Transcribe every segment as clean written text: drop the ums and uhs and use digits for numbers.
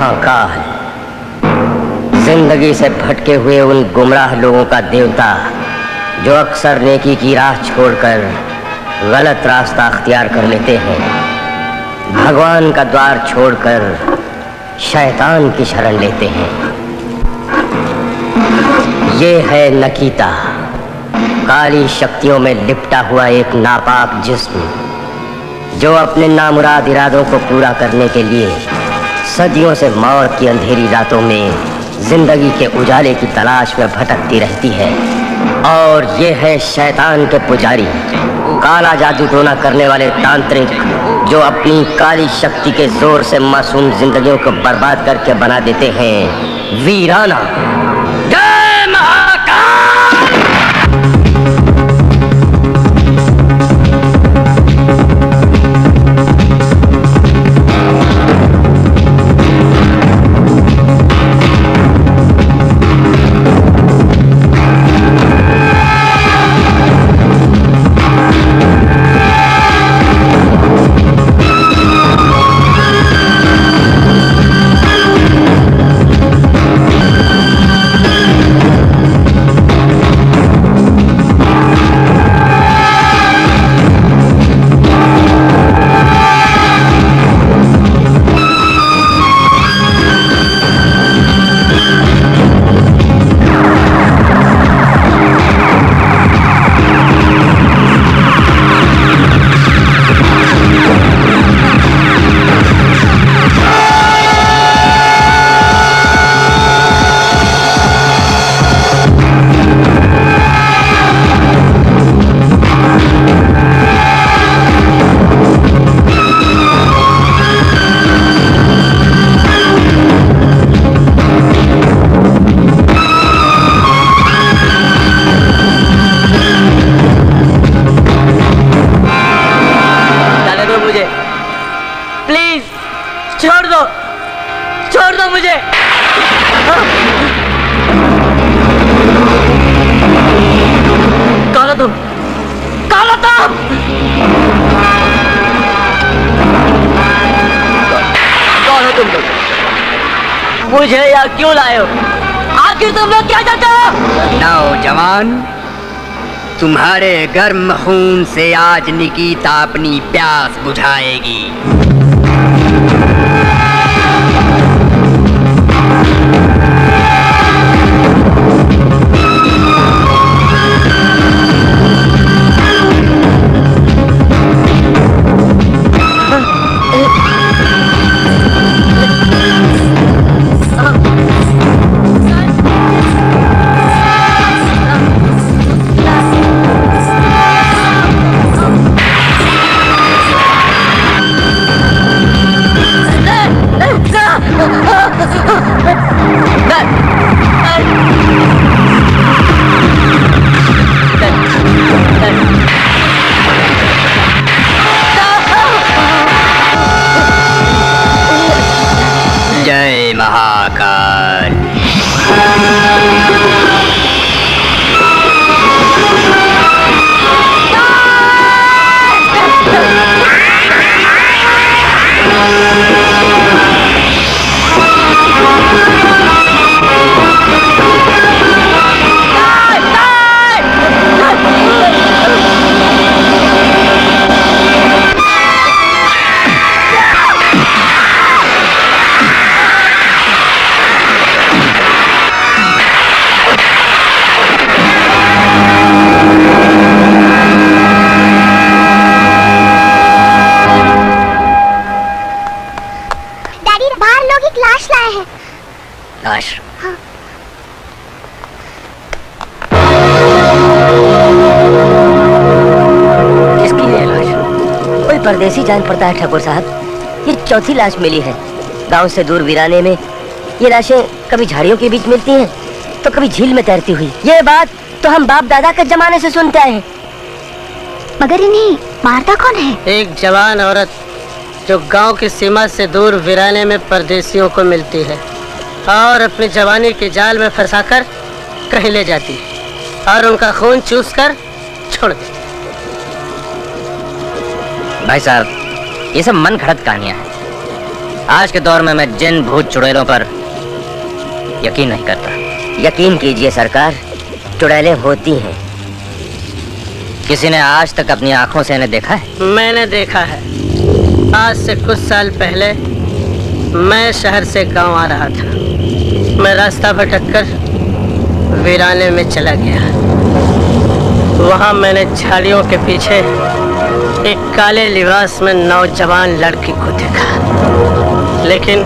महाकाल, जिंदगी से भटके हुए उन गुमराह लोगों का देवता जो अक्सर नेकी की राह छोड़कर गलत रास्ता अख्तियार कर लेते हैं, भगवान का द्वार छोड़कर शैतान की शरण लेते हैं। ये है नकीता, काली शक्तियों में लिपटा हुआ एक नापाक जिस्म जो अपने नामुराद इरादों को पूरा करने के लिए सदियों से मौत की अंधेरी रातों में जिंदगी के उजाले की तलाश में भटकती रहती है। और ये है शैतान के पुजारी, काला जादू टोना करने वाले तांत्रिक जो अपनी काली शक्ति के जोर से मासूम जिंदगियों को बर्बाद करके बना देते हैं वीराना। जय महाकाल। छोड़ दो मुझे। काला तुम, काला तुम, कौन हो तुम लोग? मुझे यहाँ क्यों लाए हो? आखिर तुम लोग क्या चाहते हो? नौजवान, तुम्हारे गर्म खून से आज निकिता अपनी प्यास बुझाएगी। जय महाकाल। लाश? हाँ। किसकी है लाश? कोई परदेसी जान पड़ता है ठाकुर साहब। ये चौथी लाश मिली है। गांव से दूर वीराने में ये लाशें कभी झाड़ियों के बीच मिलती हैं तो कभी झील में तैरती हुई। ये बात तो हम बाप दादा के जमाने से सुनते आए हैं। मगर इन्हें मारता कौन है? एक जवान औरत जो गांव की सीमा से दूर वीराने में परदेसियों को मिलती है और अपनी जवानी के जाल में फंसाकर कहीं ले जाती है और उनका खून चूस कर छोड़ देती। भाई साहब, ये सब मन घड़त कहानियां हैं। आज के दौर में मैं जिन भूत चुड़ैलों पर यकीन नहीं करता। यकीन कीजिए सरकार, चुड़ैलें होती हैं। किसी ने आज तक अपनी आंखों से इन्हें देखा है? मैंने देखा है। आज से कुछ साल पहले मैं शहर से गांव आ रहा था। मैं रास्ता भटककर वीराने में चला गया। वहां मैंने झाड़ियों के पीछे एक काले लिबास में नौजवान लड़की को देखा, लेकिन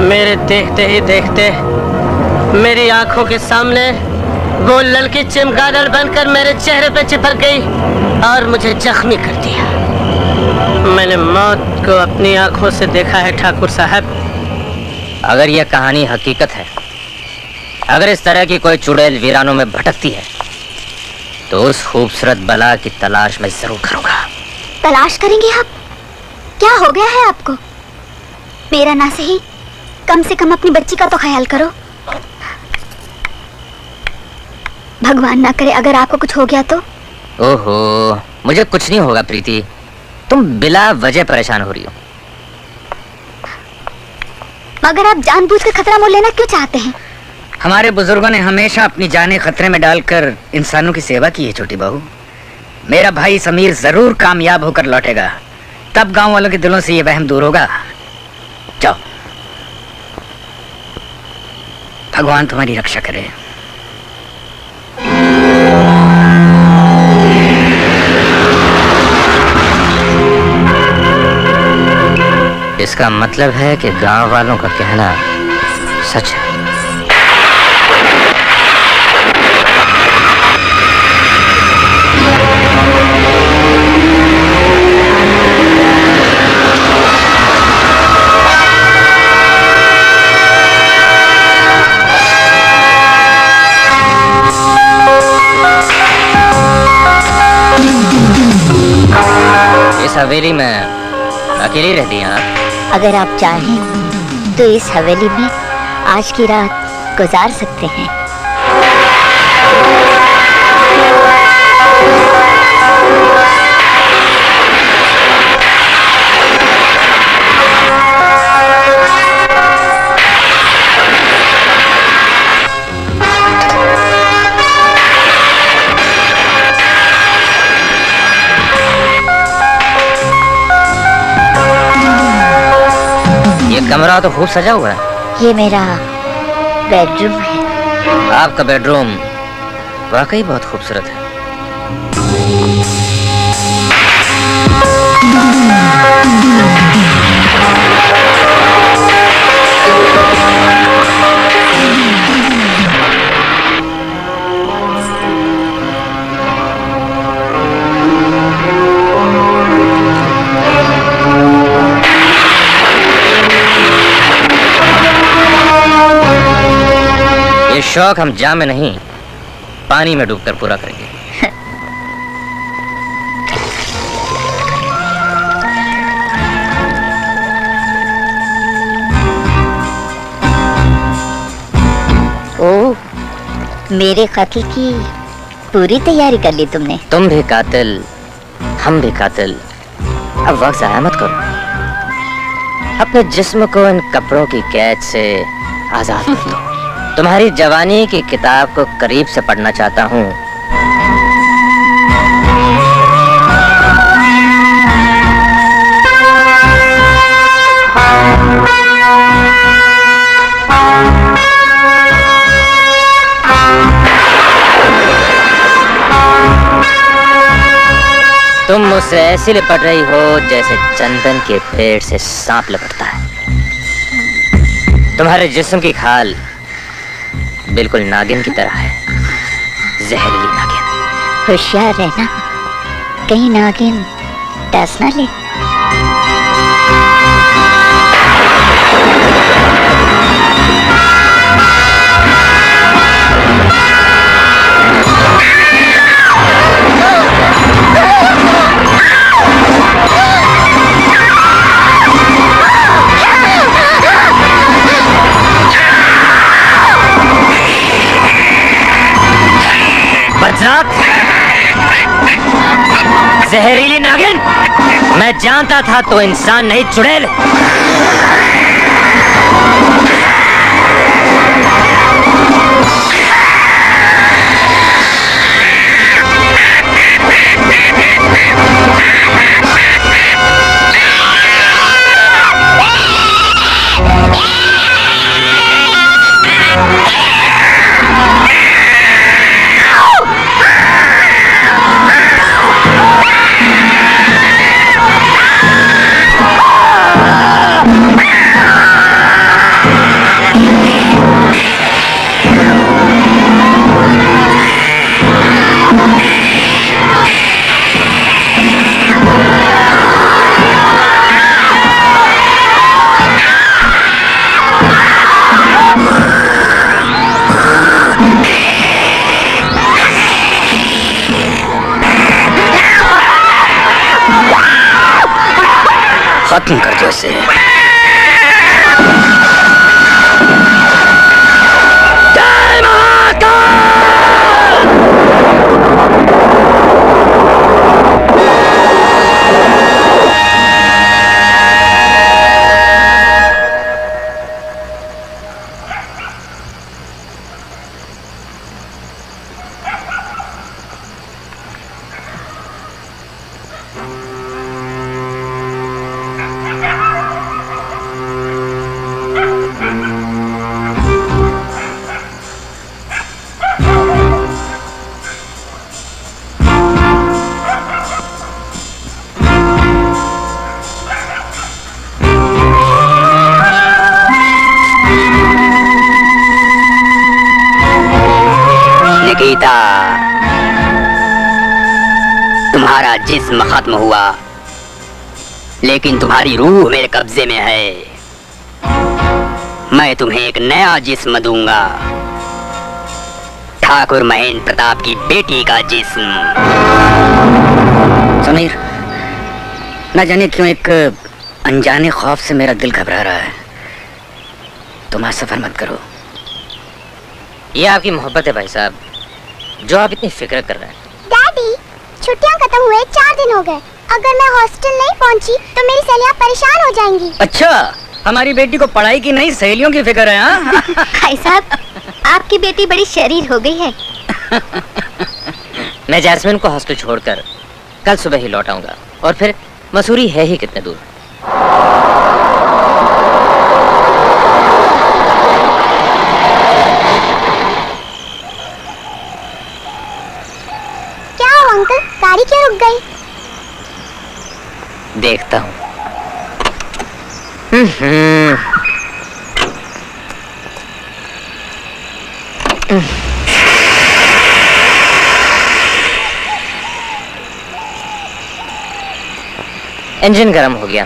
मेरे देखते ही देखते मेरी आंखों के सामने वो लड़की चिमगादड़ बनकर मेरे चेहरे पे चिपक गई और मुझे जख्मी कर दिया। मैंने मौत को अपनी आंखों से देखा है ठाकुर साहब। अगर यह कहानी हकीकत है, अगर इस तरह की कोई चुड़ैल वीरानों में भटकती है, तो उस खूबसूरत बला की तलाश मैं जरूर करूंगा। तलाश करेंगे आप? क्या हो गया है आपको? मेरा ना सही, कम से कम अपनी बच्ची का तो ख्याल करो। भगवान ना करे अगर आपको कुछ हो गया तो। ओहो, मुझे कुछ नहीं होगा प्रीति, तुम बिला वजह परेशान हो रही हो। मगर आप जानबूझकर खतरा मोल लेना क्यों चाहते हैं? हमारे बुजुर्गों ने हमेशा अपनी जानें खतरे में डालकर इंसानों की सेवा की है छोटी बहू। मेरा भाई समीर जरूर कामयाब होकर लौटेगा, तब गांव वालों के दिलों से ये वहम दूर होगा। जाओ, भगवान तुम्हारी रक्षा करे। इसका मतलब है कि गांव वालों का कहना सच है। इस हवेली में अकेली रहती हैं आप? अगर आप चाहें तो इस हवेली में आज की रात गुजार सकते हैं। कमरा तो खूब सजा हुआ है। ये मेरा बेडरूम है। आपका बेडरूम वाकई बहुत खूबसूरत है। ये शौक हम जाम में नहीं, पानी में डूबकर पूरा करेंगे। ओह, मेरे कत्ल की पूरी तैयारी कर ली तुमने। तुम भी कातिल, हम भी कातिल। अब वक्त ज़ाया मत करो, अपने जिस्म को इन कपड़ों की कैद से आजाद कर दो। तुम्हारी जवानी की किताब को करीब से पढ़ना चाहता हूँ। तुम मुझसे ऐसी लिपट रही हो जैसे चंदन के पेड़ से सांप लिपटता है। तुम्हारे जिस्म की खाल बिल्कुल नागिन की तरह है, जहरीली नागिन। होशियार रहना, कहीं नागिन डस ना ले। बदराक! जहरीली नागिन, मैं जानता था तो इंसान नहीं चुड़ैल। खत्म कर दो इसे। जय महाकाल! निकिता, तुम्हारा जिस्म खत्म हुआ, लेकिन तुम्हारी रूह मेरे कब्जे में है। मैं तुम्हें एक नया जिस्म दूंगा, ठाकुर महेंद्र प्रताप की बेटी का जिस्म। समीर, न जाने क्यों एक अनजाने खौफ से मेरा दिल घबरा रहा है। तुम आज सफर मत करो। ये आपकी मोहब्बत है भाई साहब, जो आप इतनी फिक्र कर रहे हैं। डैडी, छुट्टियां खत्म हुए 4 दिन हो गए। अगर मैं हॉस्टल नहीं पहुंची तो मेरी सहेलियां परेशान हो जाएंगी। अच्छा, हमारी बेटी को पढ़ाई की नहीं सहेलियों की फिक्र है। हाँ? भाई साहब, आपकी बेटी बड़ी शरीर हो गई है। मैं जैस्मिन को हॉस्टल छोड़कर कल सुबह ही लौट आऊंगा, और फिर मसूरी है ही कितने दूर। क्या हुआ अंकल, गाड़ी क्यों रुक गई? देखता हूँ। इंजन गर्म हो गया।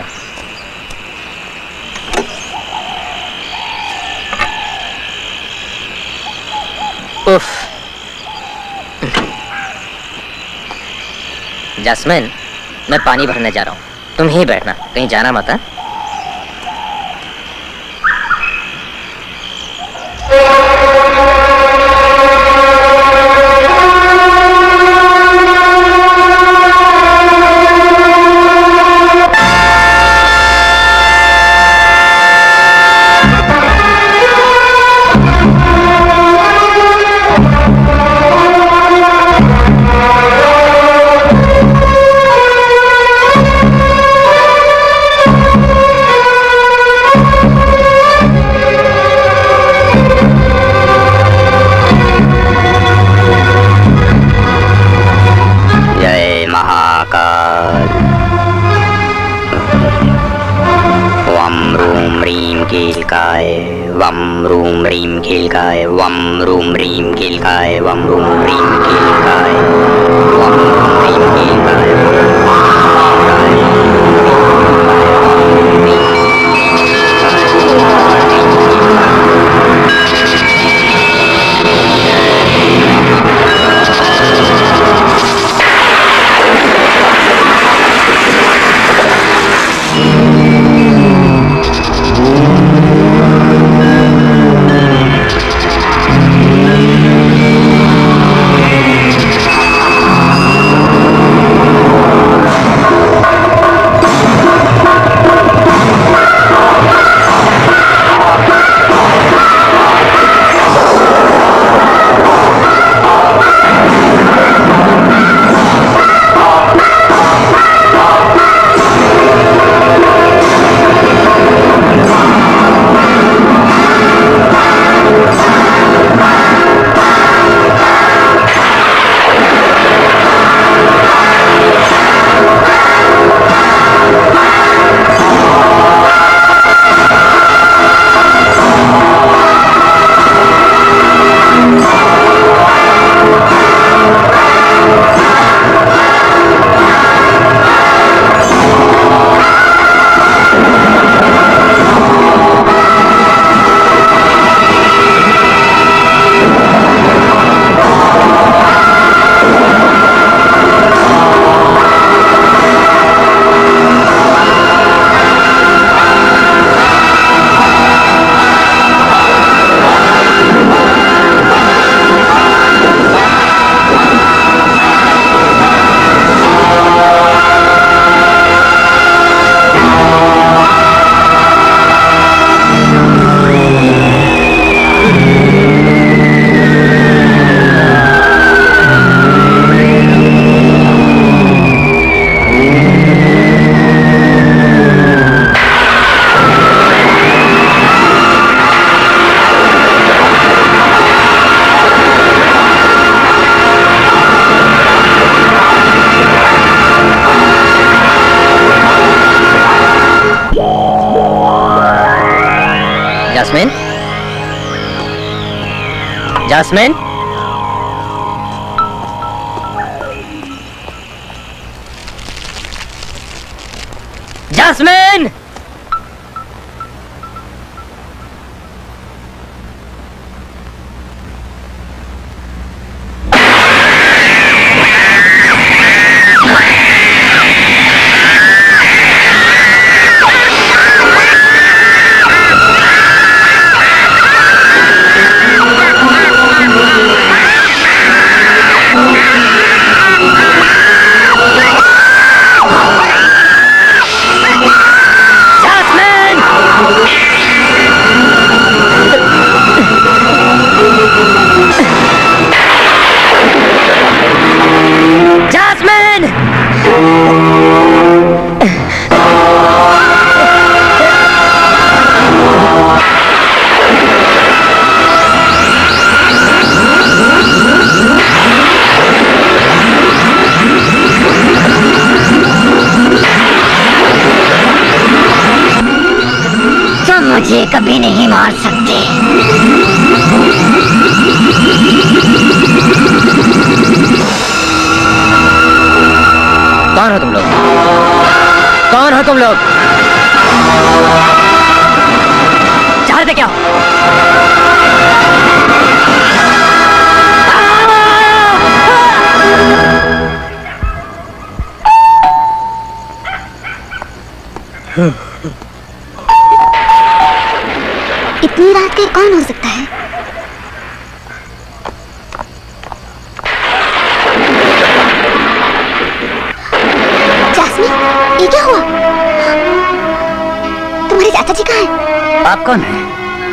उफ। जैस्मिन, मैं पानी भरने जा रहा हूँ, तुम यहीं बैठना, कहीं जाना मत। हाँ? वम रूम रीम खिलकाय, वम रूम रीम खिलकाय, वम रूम रीम खिलकाय, वम रूम रीम खिलकाय। जास्मिन, जास्मिन, मुझे कभी नहीं मार सकते। कौन हो तुम लोग? कौन हो तुम लोग? चाहते क्या हो? इतनी रात के कौन हो सकता है? जास्मिन, ये क्या हुआ? तुम्हारे चाचा जी कहाँ हैं? आप कौन हैं?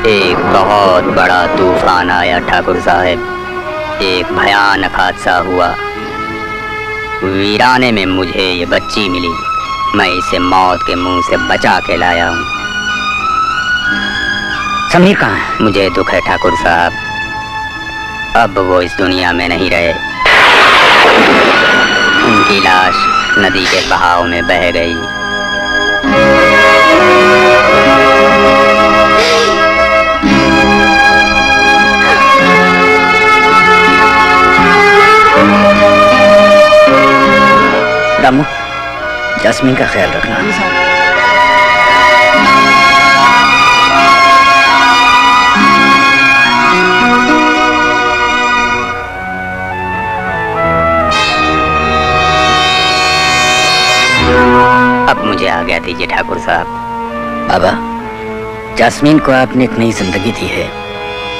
एक बहुत बड़ा तूफान आया ठाकुर साहब। एक भयानक हादसा हुआ। वीराने में मुझे ये बच्ची मिली। मैं इसे मौत के मुंह से बचा के लाया हूँ। समीर कहाँ है? मुझे दुख है ठाकुर साहब, अब वो इस दुनिया में नहीं रहे। उनकी लाश नदी के बहाव में बह गई। रामू, जास्मीन का ख्याल रखना। अब मुझे आज्ञा दीजिए ठाकुर साहब। बाबा, जास्मीन को आपने एक नई जिंदगी दी है,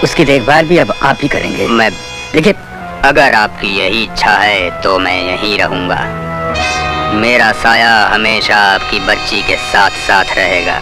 उसकी देखभाल भी अब आप ही करेंगे। मैं देखिए, अगर आपकी यही इच्छा है तो मैं यहीं रहूंगा। मेरा साया हमेशा आपकी बच्ची के साथ साथ रहेगा।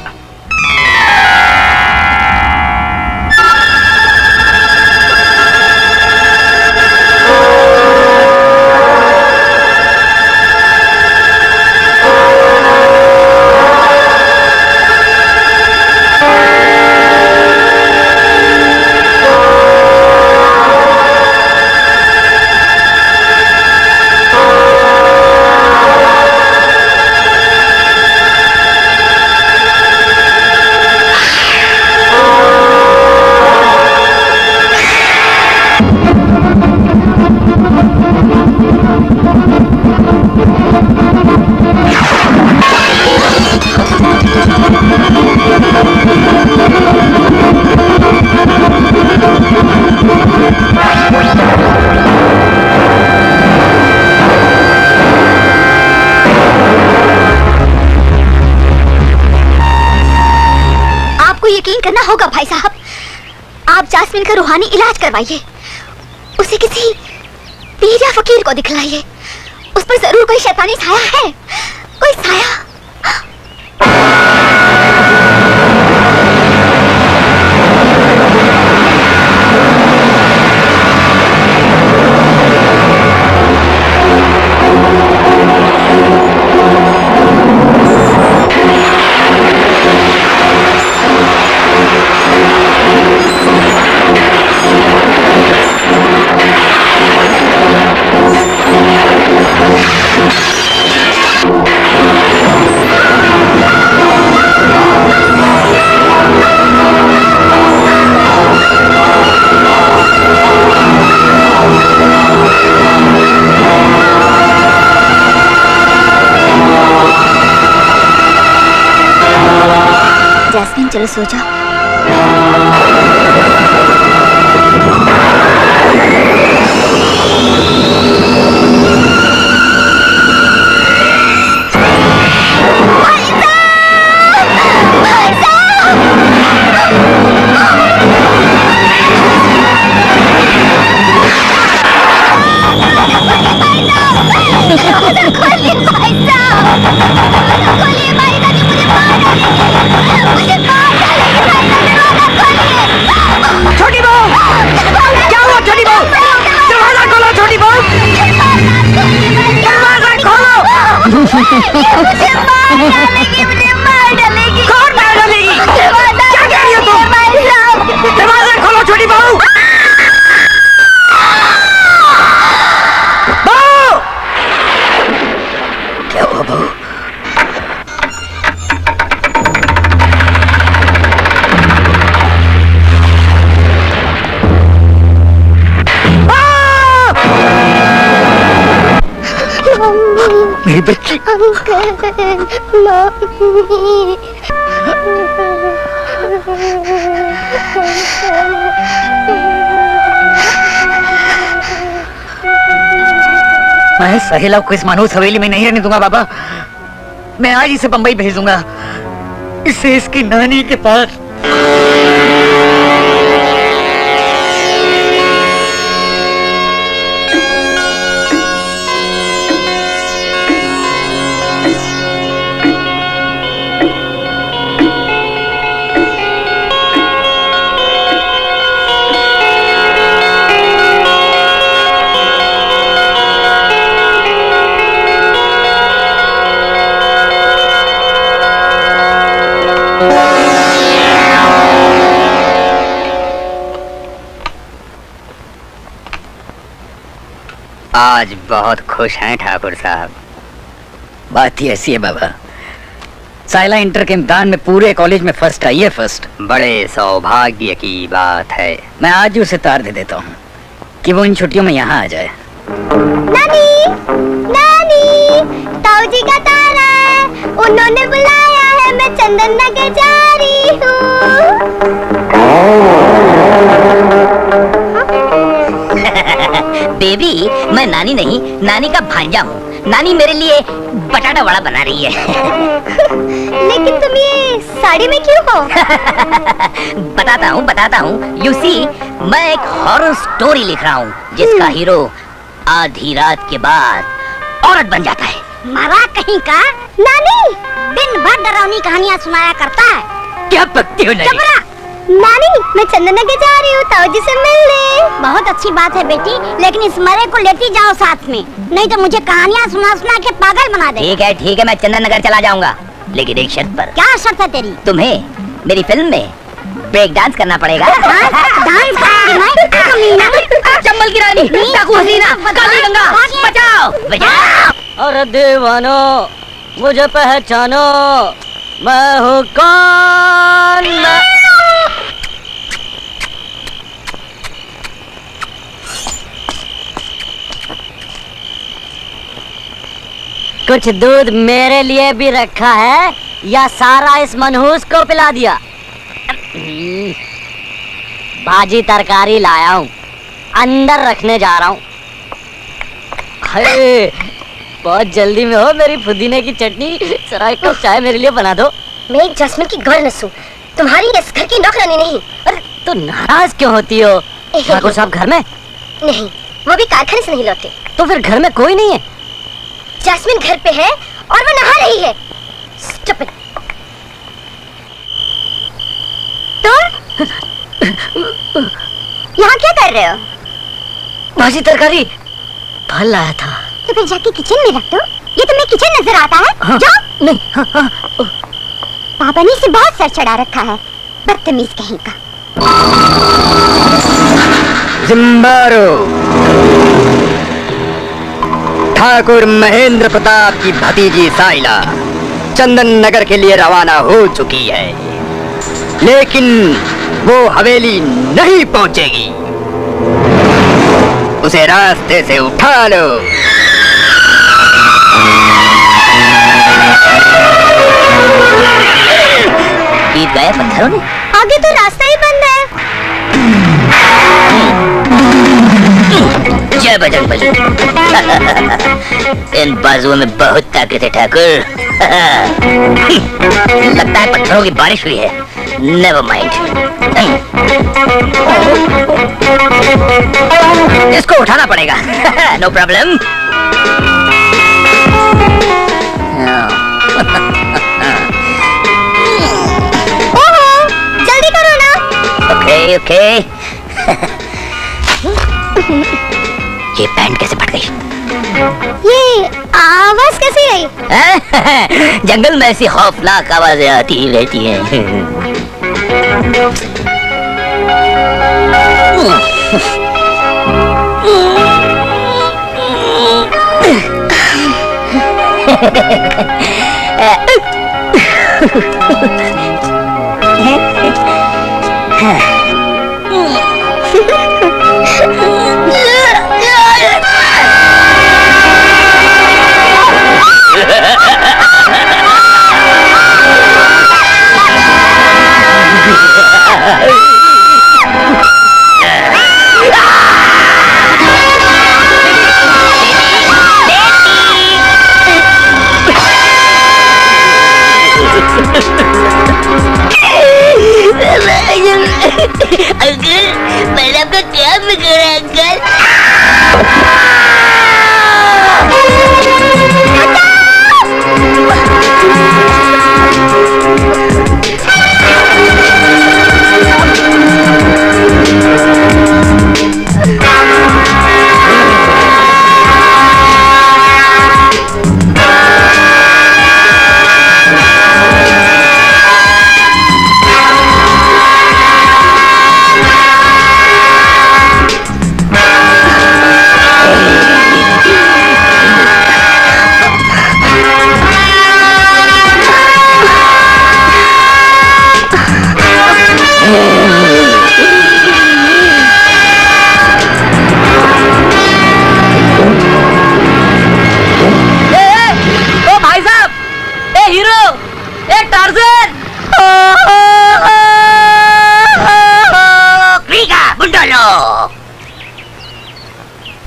यकीन करना होगा भाई साहब, आप जास्मिन का रूहानी इलाज करवाइए, उसे किसी पीर या फकीर को दिखलाइए। उस पर जरूर कोई शैतानी साया है, कोई साया। चलो सो जाओ। छोटी बहू, क्या हुआ छोटी बहू? दरवाजा खोलो छोटी बहू, दरवाजा खोलो। मुझे मार डालेगी। कौन मार डालेगी? क्या कह रही हो तुम? दरवाजा खोलो छोटी बहू। बहू, क्या हुआ बहू? मेरी बच्ची। मैं सहेला को इस मनोज हवेली में नहीं रहने दूंगा बाबा। मैं आज इसे बंबई भेज दूंगा, इसे इसकी नानी के पास। आज बहुत खुश हैं ठाकुर साहब। बात ही ऐसी है बाबा, साइला इंटर के इम्तिहान में पूरे कॉलेज में फर्स्ट आई है। फर्स्ट बड़े सौभाग्य की बात है। मैं आज ही उसे तार दे देता हूँ कि वो इन छुट्टियों में यहाँ आ जाए। नानी, नानी, ताऊ जी का तारा है, उन्होंने बुलाया है, मैं चंदन नगर जा रही हूँ। बेबी, मैं नानी नहीं, नानी का भांजा हूँ। नानी मेरे लिए बटाटा वड़ा बना रही है। लेकिन तुम ये साड़ी में क्यों हो? बताता हूँ। यू सी, मैं एक हॉरर स्टोरी लिख रहा हूँ जिसका हीरो आधी रात के बाद औरत बन जाता है। मरा कहीं का? नानी दिन भर डरावनी कहानियाँ सुनाया करता है। क्या पकती हो नानी? नानी, मैं चंदन नगर जा रही हूँ ताऊ जी से मिलने। बहुत अच्छी बात है बेटी, लेकिन इस मरे को लेती जाओ साथ में, नहीं तो मुझे कहानियाँ सुना सुना के पागल बना दे। ठीक है, मैं चंदन नगर चला जाऊंगा, लेकिन एक शर्त पर। क्या शर्त है तेरी? तुम्हें मेरी फिल्म में ब्रेक डांस करना पड़ेगा। डांस चंबल की रानी, डाकू हसीना, काली गंगा, बचाओ बचाओ। अरे दीवानो, मुझे पहचानो, मैं हूँ कौन? कुछ दूध मेरे लिए भी रखा है या सारा इस मनहूस को पिला दिया? भाजी तरकारी लाया हूँ, अंदर रखने जा रहा हूँ। बहुत जल्दी में हो मेरी पुदीने की चटनी, जरा एक कप चाय मेरे लिए बना दो। मैं एक जैस्मिन की गवर्नेस हूँ, तुम्हारी इस घर की नौकरानी नहीं। अरे तो नाराज क्यों होती हो? ठाकुर साहब घर में नहीं, वो भी कारखाने से नहीं लौटे। तो फिर घर में कोई नहीं है? जैस्मिन घर पे है और वो नहा रही है। Stupid. तुम यहाँ क्या कर रहे हो? भाजी तरकारी फल लाया था। तो फिर जाके किचन में रख दो। ये तुम्हें किचन नजर आता है? हाँ, जाओ। नहीं, पापा ने इसे बहुत सर चढ़ा रखा है, बदतमीज कहीं का। जिम्बारो, ठाकुर महेंद्र प्रताप की भतीजी साइला चंदन नगर के लिए रवाना हो चुकी है, लेकिन वो हवेली नहीं पहुंचेगी। उसे रास्ते से उठा लो। छीप गए पत्थरों ने? आगे तो रास्ता ही बंद है। जय बजरंगबली। इन बाजुओं में बहुत ताकत है ठाकुर। लगता है पत्थरों की बारिश हुई है। Never mind. इसको उठाना पड़ेगा। No problem. जल्दी करो ना। Okay okay. ये पैंट कैसे फट गई? ये आवाज कैसी आई? जंगल में ऐसी खौफनाक आवाजें आती ही रहती हैं। अंकल, मैंने आपका क्या बिगाड़ा अंकल?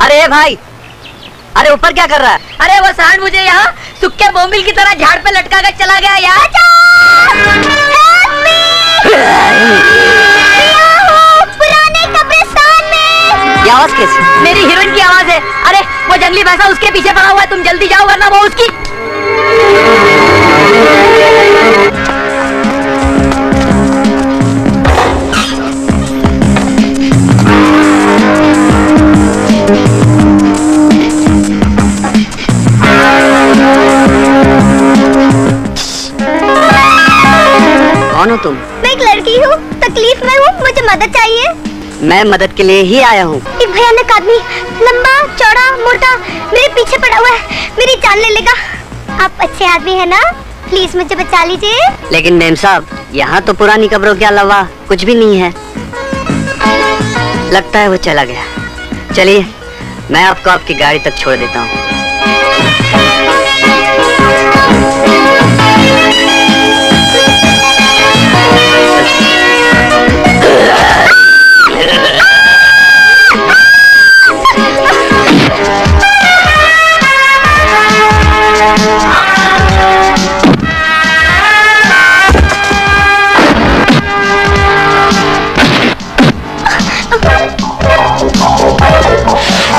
अरे भाई, अरे ऊपर क्या कर रहा है? अरे वो सांड मुझे यहाँ सुक्के बोमिल की तरह झाड़ पे लटका कर चला गया यार। पुराने कब्रिस्तान में। ये आवाज कैसी? मेरी हीरोइन की आवाज है। अरे वो जंगली भैंसा उसके पीछे पड़ा हुआ है, तुम जल्दी जाओ वरना वो उसकी। कौन हो तुम? मैं एक लड़की हूँ, तकलीफ में हूँ, मुझे मदद चाहिए। मैं मदद के लिए ही आया हूँ। एक भयानक आदमी, लंबा चौड़ा मोटा, मेरे पीछे पड़ा हुआ है, मेरी जान ले लेगा। आप अच्छे आदमी है ना, प्लीज मुझे बचा लीजिए। लेकिन मेम साहब, यहाँ तो पुरानी कब्रों के अलावा कुछ भी नहीं है। लगता है वो चला गया। चलिए, मैं आपको आपकी गाड़ी तक छोड़ देता हूँ।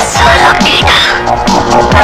साला कीड़ा।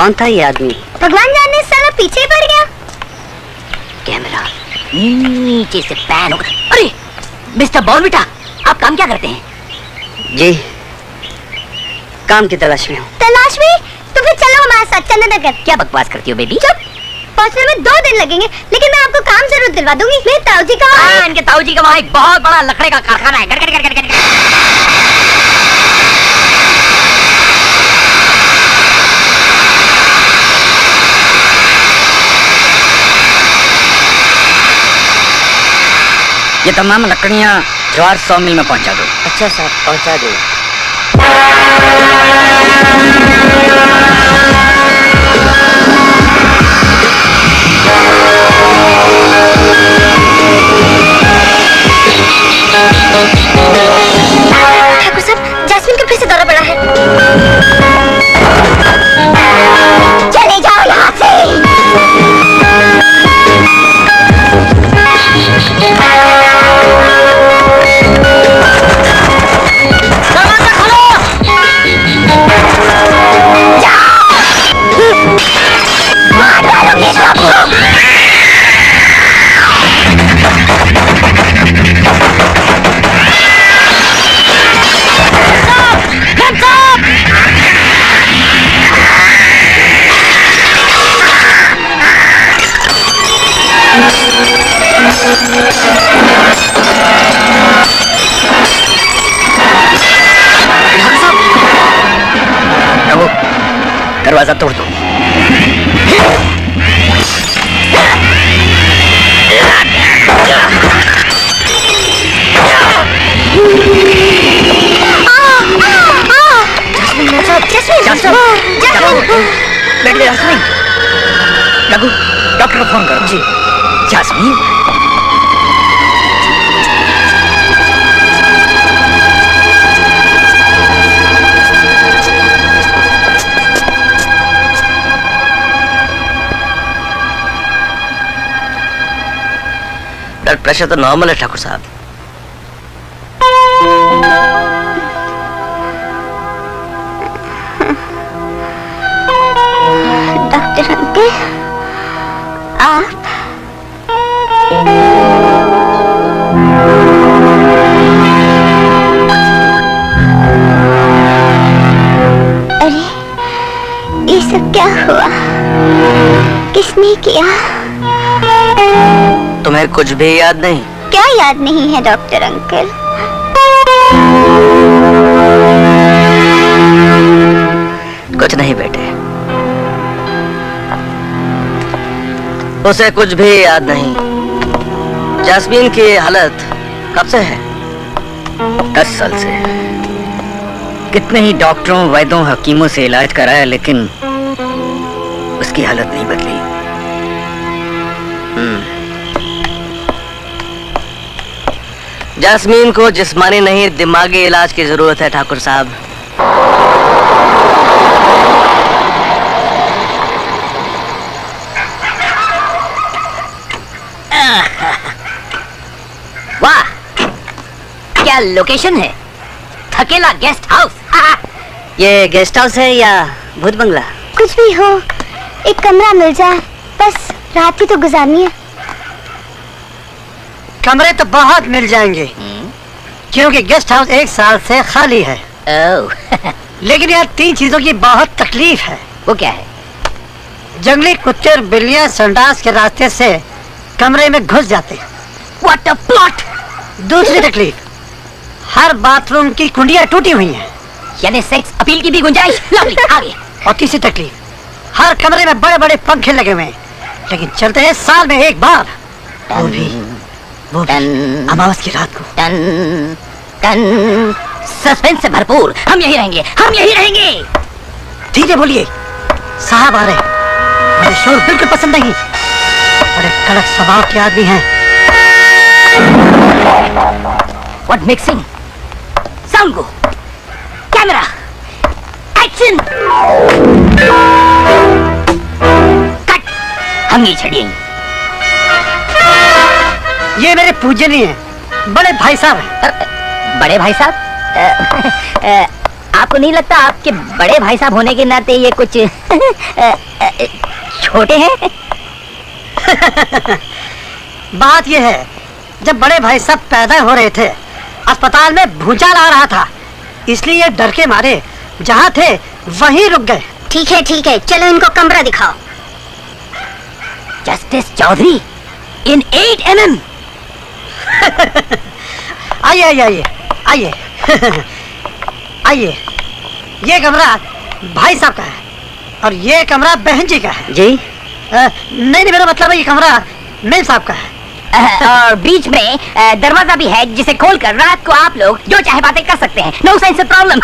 कौन था ये आदमी? भगवान जाने, साला पीछे ही पड़ गया। कैमरा नीचे से पैन होगा। अरे मिस्टर बॉर्नविटा, आप काम क्या करते हैं? जी काम की तलाश में हूँ। तलाश में? तो फिर चलो हमारे साथ चंदन नगर। क्या बकवास करती हो बेबी? चुप, पहुंचने में 2 दिन लगेंगे, लेकिन मैं आपको काम जरूर दिलवा दूंगी। मेरे ताऊजी का वहाँ इनके ताऊजी का वहाँ एक बहुत बड़ा लकड़े का कारखाना है। गड़ गड़ गड़ गड़ गड़। ये तमाम लकड़ियाँ ज्वार सॉमिल में पहुंचा दो। अच्छा साहब, पहुंचा दो। ठाकुर साहब, जैस्मिन का फिर से दौरा पड़ा है। चले जाओ यहाँ से। दरवाजा तोड़ दो। रघु, डॉक्टर को फोन करो। जी जास्मीन। ब्लड प्रेशर तो नॉर्मल है ठाकुर साहब। डॉक्टर अंकल, आप अरे ये सब क्या हुआ? किसने किया? तुम्हें कुछ भी याद नहीं? क्या याद नहीं है डॉक्टर अंकल? कुछ नहीं बेटे, उसे कुछ भी याद नहीं। जास्मीन की हालत कब से है? 10 साल से। कितने ही डॉक्टरों, वैद्यों, हकीमों से इलाज कराया, लेकिन उसकी हालत नहीं बदली। जास्मीन को जिस्मानी नहीं दिमागी इलाज की जरूरत है ठाकुर साहब। वाह, क्या लोकेशन है! थकेला गेस्ट हाउस। ये गेस्ट हाउस है या भूत बंगला? कुछ भी हो, एक कमरा मिल जाए, बस रात ही तो गुजारनी है। कमरे तो बहुत मिल जाएंगे, क्योंकि गेस्ट हाउस 1 साल से खाली है। लेकिन यहाँ 3 चीजों की बहुत तकलीफ है। वो क्या है? जंगली कुत्ते और बिल्लियाँ संडास के रास्ते से कमरे में घुस जाते हैं। What a plot! दूसरी तकलीफ, हर बाथरूम की कुंडियाँ टूटी हुई हैं। यानी सेक्स अपील की भी गुंजाइश। लवली, आगे। और तीसरी तकलीफ, हर कमरे में बड़े बड़े पंखे लगे हुए हैं, लेकिन चलते हैं साल में 1 बार। वो भी अमावस की रात को। टन टन, सस्पेंस से भरपूर। हम यही रहेंगे, हम यही रहेंगे। धीरे बोलिए, साहब आ रहे हैं। मुझे शोर बिल्कुल पसंद नहीं। बड़े कड़क स्वभाव के आदमी हैं। What mixing? Sound go. Camera. Action. Cut. हम ये छड़िए। ये मेरे पूजनीय हैं, बड़े भाई साहब हैं। बड़े भाई साहब, आपको नहीं लगता आपके बड़े भाई साहब होने के नाते ये कुछ छोटे हैं? बात यह है, जब बड़े भाई साहब पैदा हो रहे थे अस्पताल में भूचाल आ रहा था, इसलिए डर के मारे जहाँ थे वहीं रुक गए। ठीक है, चलो इनको कमरा दिखाओ। जस्टिस चौधरी इन 8 mm। आइए आइए। ये कमरा भाई साहब का है और ये कमरा बहन जी का है। जी? नहीं, मेरा मतलब है ये कमरा मेम साहब का है। और बीच में दरवाजा भी है जिसे खोलकर रात को आप लोग जो चाहे बातें कर सकते हैं। No sense of problem.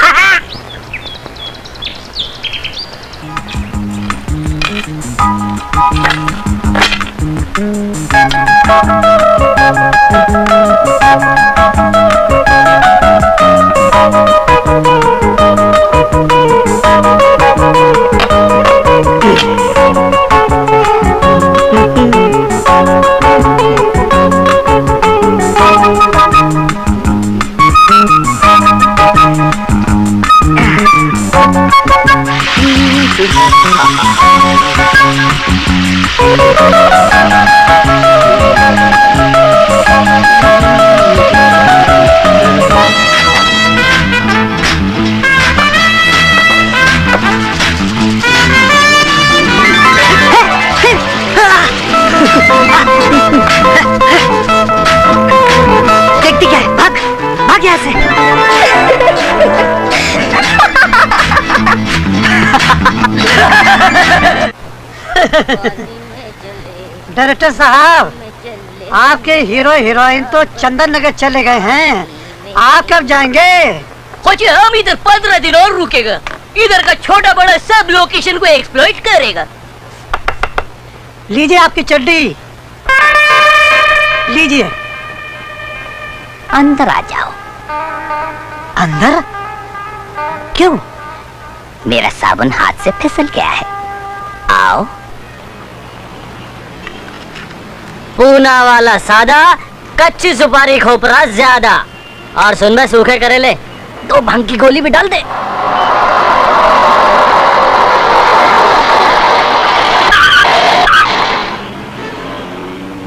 देखती क्या है? भाग यहाँ से। डायरेक्टर साहब, आपके हीरो हीरोइन तो चंदन नगर चले गए हैं, आप कब जाएंगे? हम इधर 15 दिन और रुकेगा। इधर का छोटा बड़ा सब लोकेशन को एक्सप्लॉइट करेगा। लीजिए आपकी चड्डी, लीजिए। अंदर आ जाओ। अंदर? क्यों? मेरा साबुन हाथ से फिसल गया है। आओ। पूना वाला सादा, कच्ची सुपारी खोपरा ज्यादा। और सुन, में सूखे करेले 2 भंग की गोली भी डाल दे।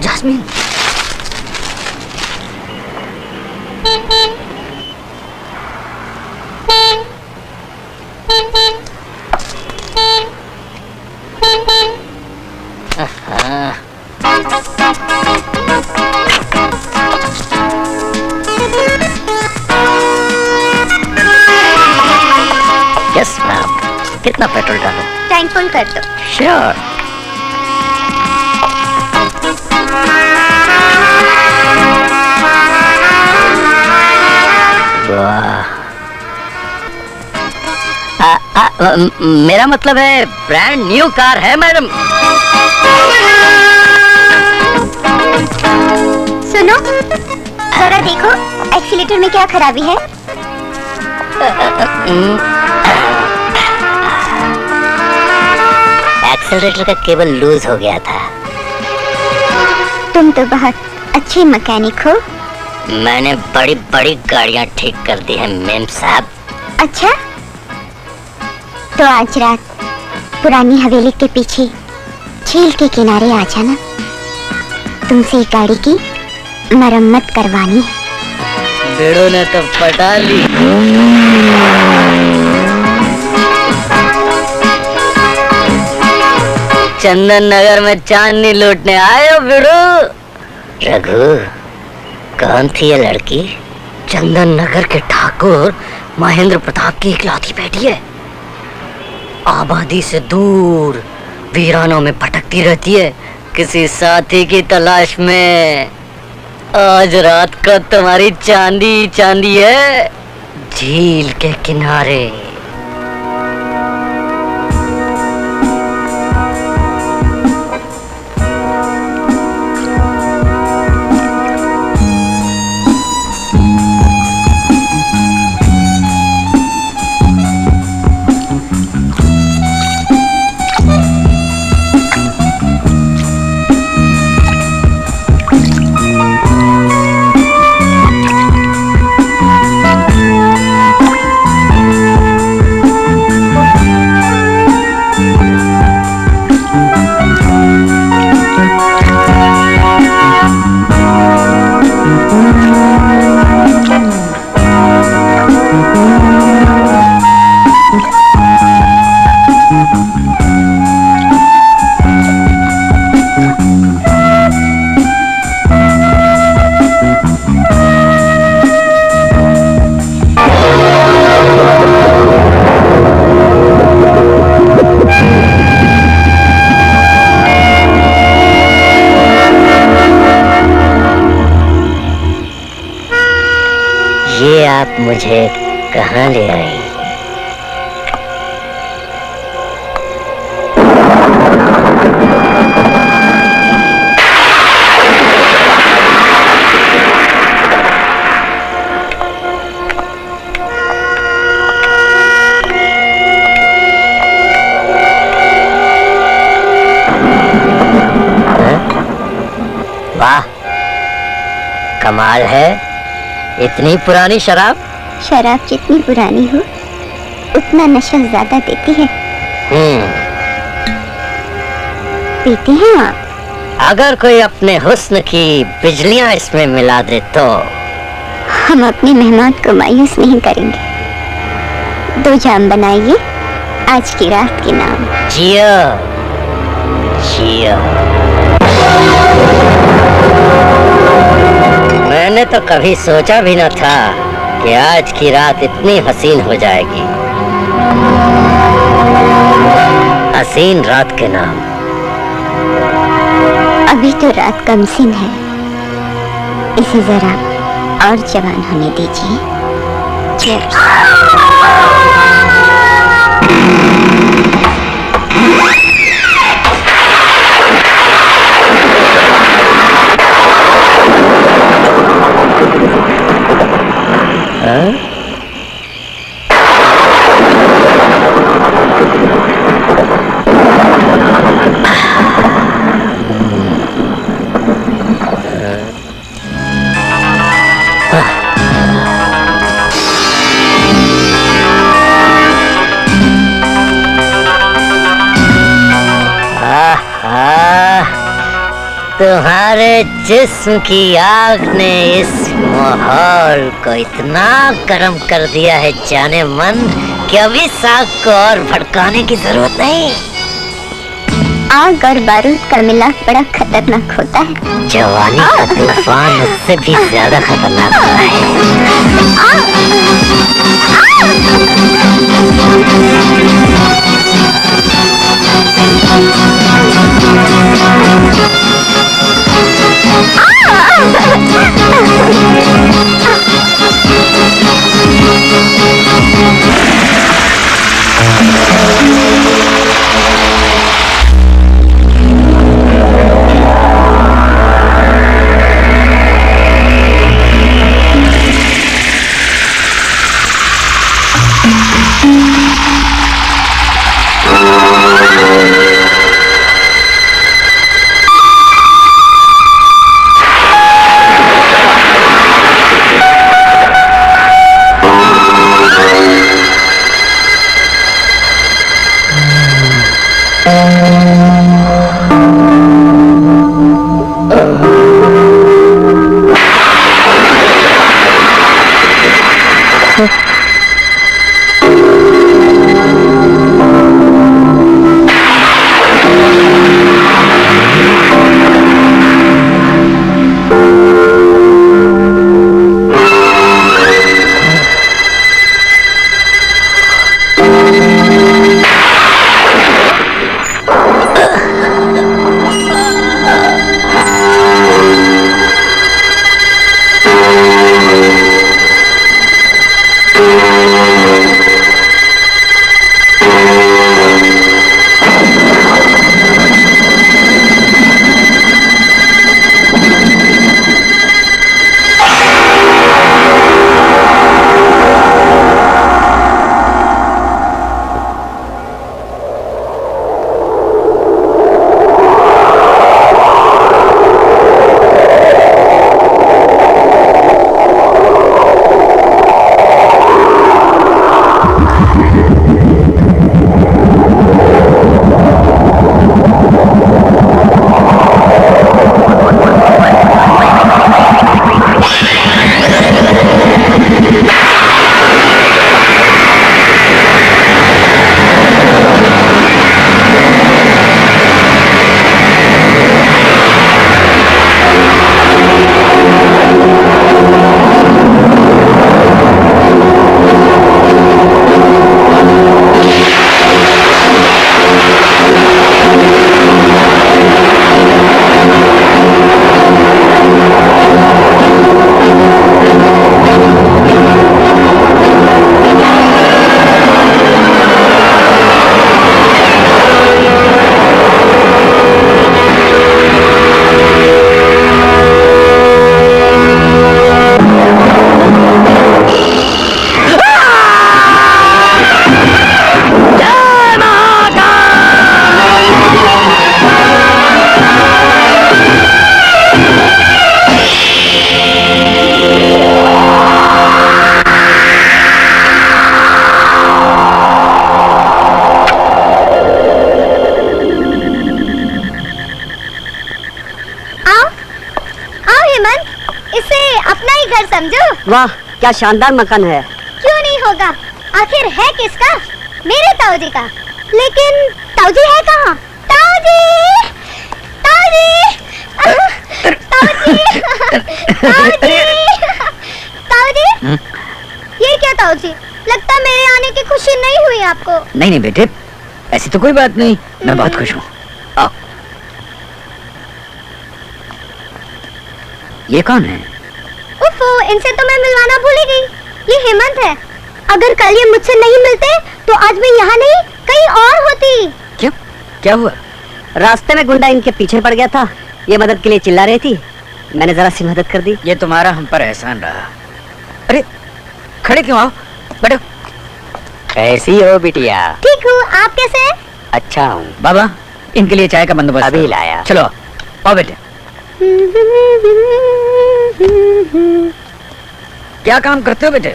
जास्मीन, यस मैम, कितना पेट्रोल डालो? टैंक फुल कर दो। श्योर। मेरा मतलब है ब्रांड न्यू कार है मैडम। सुनो, जरा देखो एक्सीलेटर में क्या खराबी है। एक्सीलरेटर का केबल लूज हो गया था। तुम तो बहुत अच्छे मैकेनिक हो। मैंने बड़ी बड़ी गाड़ियां ठीक कर दी हैं मेम साहब। अच्छा, तो आज रात पुरानी हवेली के पीछे झील के किनारे आ जाना। तुमसे गाड़ी की मरम्मत करवानी है। बेड़ो ने तो पटा ली। चंदन नगर में चांदनी लूटने आए हो बिड़ो? रघु, कौन थी ये लड़की? चंदन नगर के ठाकुर महेंद्र प्रताप की इकलौती बेटी है। आबादी से दूर वीरानों में भटकती रहती है किसी साथी की तलाश में। आज रात का तुम्हारी चांदी चांदी है झील के किनारे। आप मुझे कहाँ ले आई? वाह, कमाल है। इतनी पुरानी शराब? शराब जितनी पुरानी हो उतना नशा ज्यादा देती है। पीते हैं आप? अगर कोई अपने हुस्न की बिजलियां इसमें मिला दे तो? हम अपने मेहमान को मायूस नहीं करेंगे। 2 जाम बनाइए आज की रात के नाम। जियो जियो। मैंने तो कभी सोचा भी न था कि आज की रात इतनी हसीन हो जाएगी। हसीन रात के नाम। अभी तो रात कमसिन है, इसे जरा और जवान होने दीजिए। Cheers। तुम्हारे जिस्म की आग ने इस माहौल को इतना गर्म कर दिया है जाने मन कि अभी साग को और भड़काने की जरूरत नहीं। आग और बारूद का मिलाप बड़ा खतरनाक होता है। जवानी का तूफान उससे भी ज्यादा खतरनाक होता हेमंत, इसे अपना ही घर समझो। वाह, क्या शानदार मकान है। क्यों नहीं होगा, आखिर है किसका? मेरे ताऊजी का। लेकिन ताऊजी है कहाँ? ताऊजी, ताऊजी, ताऊजी, ताऊजी, ताऊजी। ये क्या ताऊजी? लगता मेरे आने की खुशी नहीं हुई आपको। नहीं नहीं बेटे, ऐसी तो कोई बात नहीं, मैं बहुत खुश हूँ। आओ। ये कौन है? उफ़ो, इनसे तो मैं मिलवाना भूल ही गई। ये हेमंत है। अगर कल ये मुझसे नहीं मिलते तो आज मैं यहाँ नहीं कहीं और होती। क्यों, क्या हुआ? रास्ते में गुंडा इनके पीछे पड़ गया था, ये मदद के लिए चिल्ला रही थी, मैंने जरा सी मदद कर दी। ये तुम्हारा हम पर एहसान रहा। अरे खड़े क्यों, आओ बैठो। कैसी हो बिटिया? ठीक हूँ, आप कैसे हैं? अच्छा हूँ। बाबा, इनके लिए चाय का बंदोबस्त अभी करो। लाया। चलो आओ बेटे। क्या काम करते हो बेटे?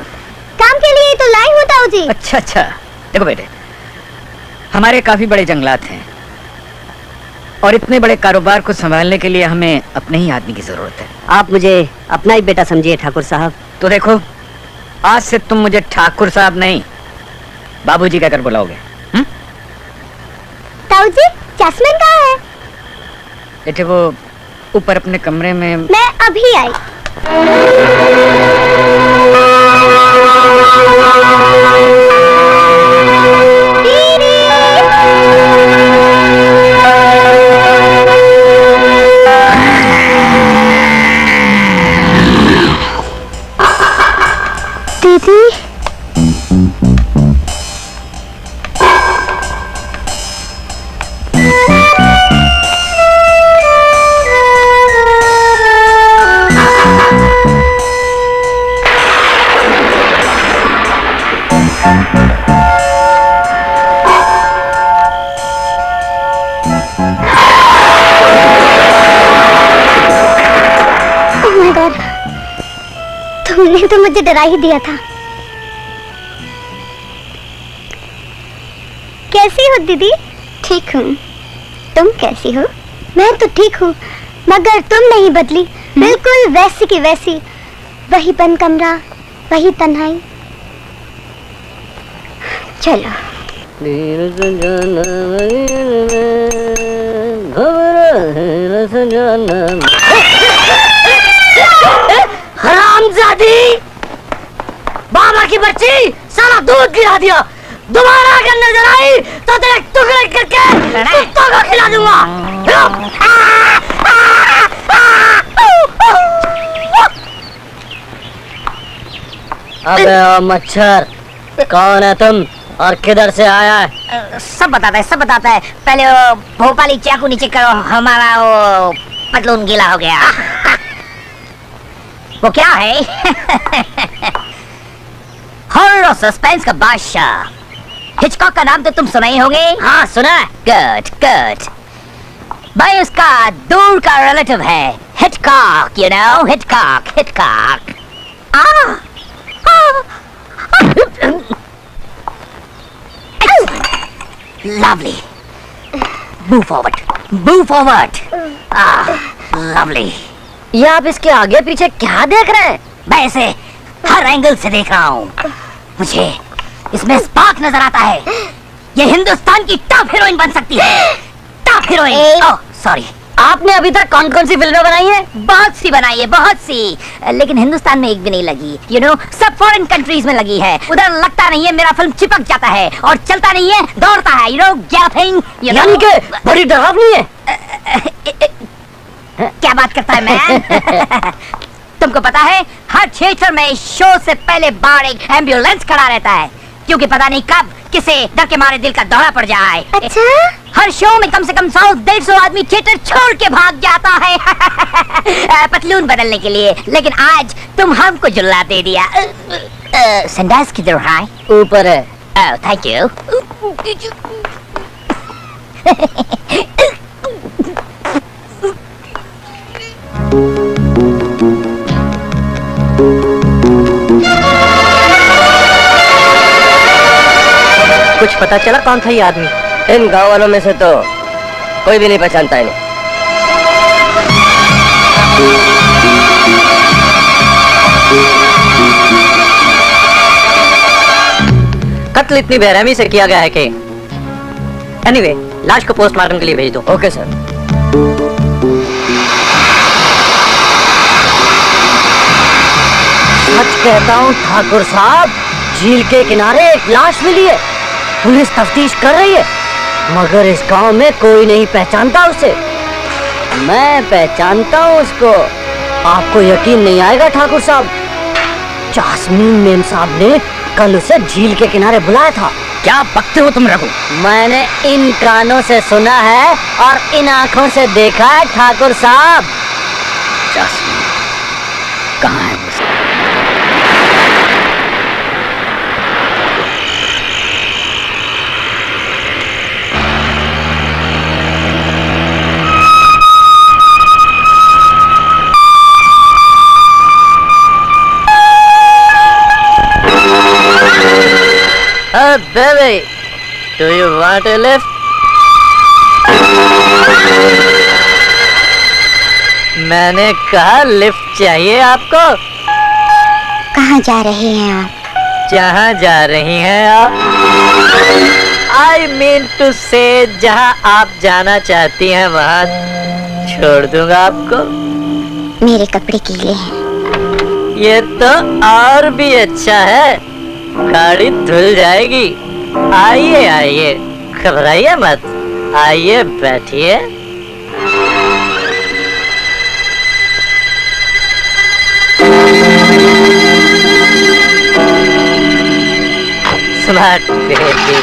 काम के लिए तो लाई हूँ ताऊजी। अच्छा अच्छा, देखो बेटे, हमारे काफी बड़े जंगलात हैं और इतने बड़े कारोबार को संभालने के लिए हमें अपने ही आदमी की जरूरत है। आप मुझे अपना ही बेटा समझिए ठाकुर साहब। तो देखो, आज से तुम मुझे ठाकुर साहब नहीं, बाबूजी कहकर बुलाओगे। ताऊजी, जैस्मिन कहाँ है? बेटे वो ऊपर अपने कमरे में। मैं अभी आई। दीदी, तुमने तो मुझे डरा ही दिया था। कैसी हो दीदी? ठीक हूँ, तुम कैसी हो? मैं तो ठीक हूँ, मगर तुम नहीं बदली, बिल्कुल वैसी की वैसी। वही बंद कमरा, वही तन्हाई। चलो। हरामजादी, बाबा की बच्ची, सारा दूध गिरा दिया। दोबारा अगर नजर आई तो तेरे टुकड़े करके कुत्तों को खिला दूंगा। अबे ओ मच्छर, कौन है तुम और किधर से आया है? सब बताता है, सब बताता है। पहले वो भोपाली चाकू नीचे करो, हमारा वो पतलून गीला हो गया। वो क्या है? हॉरर और सस्पेंस का बादशाह हिचकॉक का नाम तो तुम सुना ही होंगे। हाँ सुना। Good good. भाई उसका दूर का रिलेटिव है Hitchcock, you know, Hitchcock, Hitchcock. Lovely. Move forward. Move forward. Lovely. ये आप इसके आगे पीछे क्या देख रहे हैं? मैं इसे हर एंगल से देख रहा हूँ। मुझे इसमें स्पार्क नजर आता है। ये हिंदुस्तान की टॉप हीरोइन बन सकती है। Top heroine. Oh sorry. आपने अभी तक कौन कौन सी फिल्में बनाई हैं? बहुत सी बनाई है, बहुत सी, लेकिन हिंदुस्तान में एक भी नहीं लगी। यू नो, सब फॉरेन कंट्रीज में लगी है। उधर लगता नहीं है, मेरा फिल्म चिपक जाता है और चलता नहीं है, दौड़ता है। You know, gapping. यानी कि बड़ी डरावनी है। क्या बात करता है मैं? तुमको पता है, हर थिएटर में शो से पहले बाहर एक एम्बुलेंस खड़ा रहता है, क्योंकि पता नहीं कब किसे डर के मारे दिल का दौरा पड़ जाए। अच्छा? हर शो में कम से कम 100-150 आदमी थिएटर छोड़ के भाग जाता है पतलून बदलने के लिए। लेकिन आज तुम हमको जुल्ला दे दिया। संडास किधर है? ऊपर है। Oh thank you. कुछ पता चला कौन था ये आदमी? इन गांव वालों में से तो कोई भी नहीं पहचानता इन्हें। कत्ल इतनी बेरहमी से किया गया है कि एनीवे, लाश को पोस्टमार्टम के लिए भेज दो। Okay sir. सच कहता हूँ ठाकुर साहब, झील के किनारे एक लाश मिली है। पुलिस तफ्तीश कर रही है, मगर इस गांव में कोई नहीं पहचानता उसे। मैं पहचानता हूँ उसको। आपको यकीन नहीं आएगा ठाकुर साहब, जास्मीन मेम साहब ने कल उसे झील के किनारे बुलाया था। क्या बकते हो तुम रघु? मैंने इन कानों से सुना है और इन आंखों से देखा है ठाकुर साहब। जास्मीन कहाँ है? Baby, do you want a lift? मैंने कहा लिफ्ट चाहिए आपको। कहाँ जा रहे हैं आप? जहाँ जा रही हैं आप? I mean to say, जहाँ आप जाना चाहती हैं वहाँ छोड़ दूंगा आपको। मेरे कपड़े गीले हैं। ये तो और भी अच्छा है, गाड़ी धुल जाएगी। आइए आइए, घबराइए मत, आइए बैठिए। Smart baby.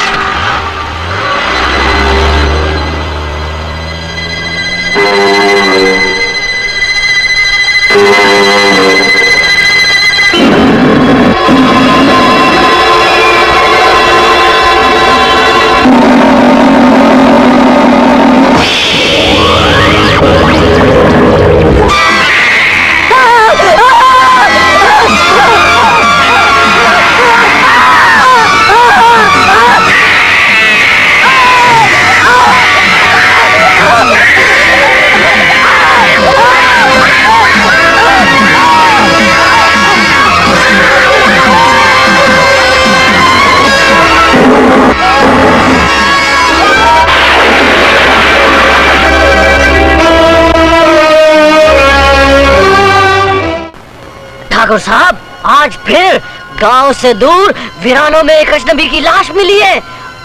ठाकुर साहब, आज फिर गांव से दूर वीरानों में एक अजनबी की लाश मिली है,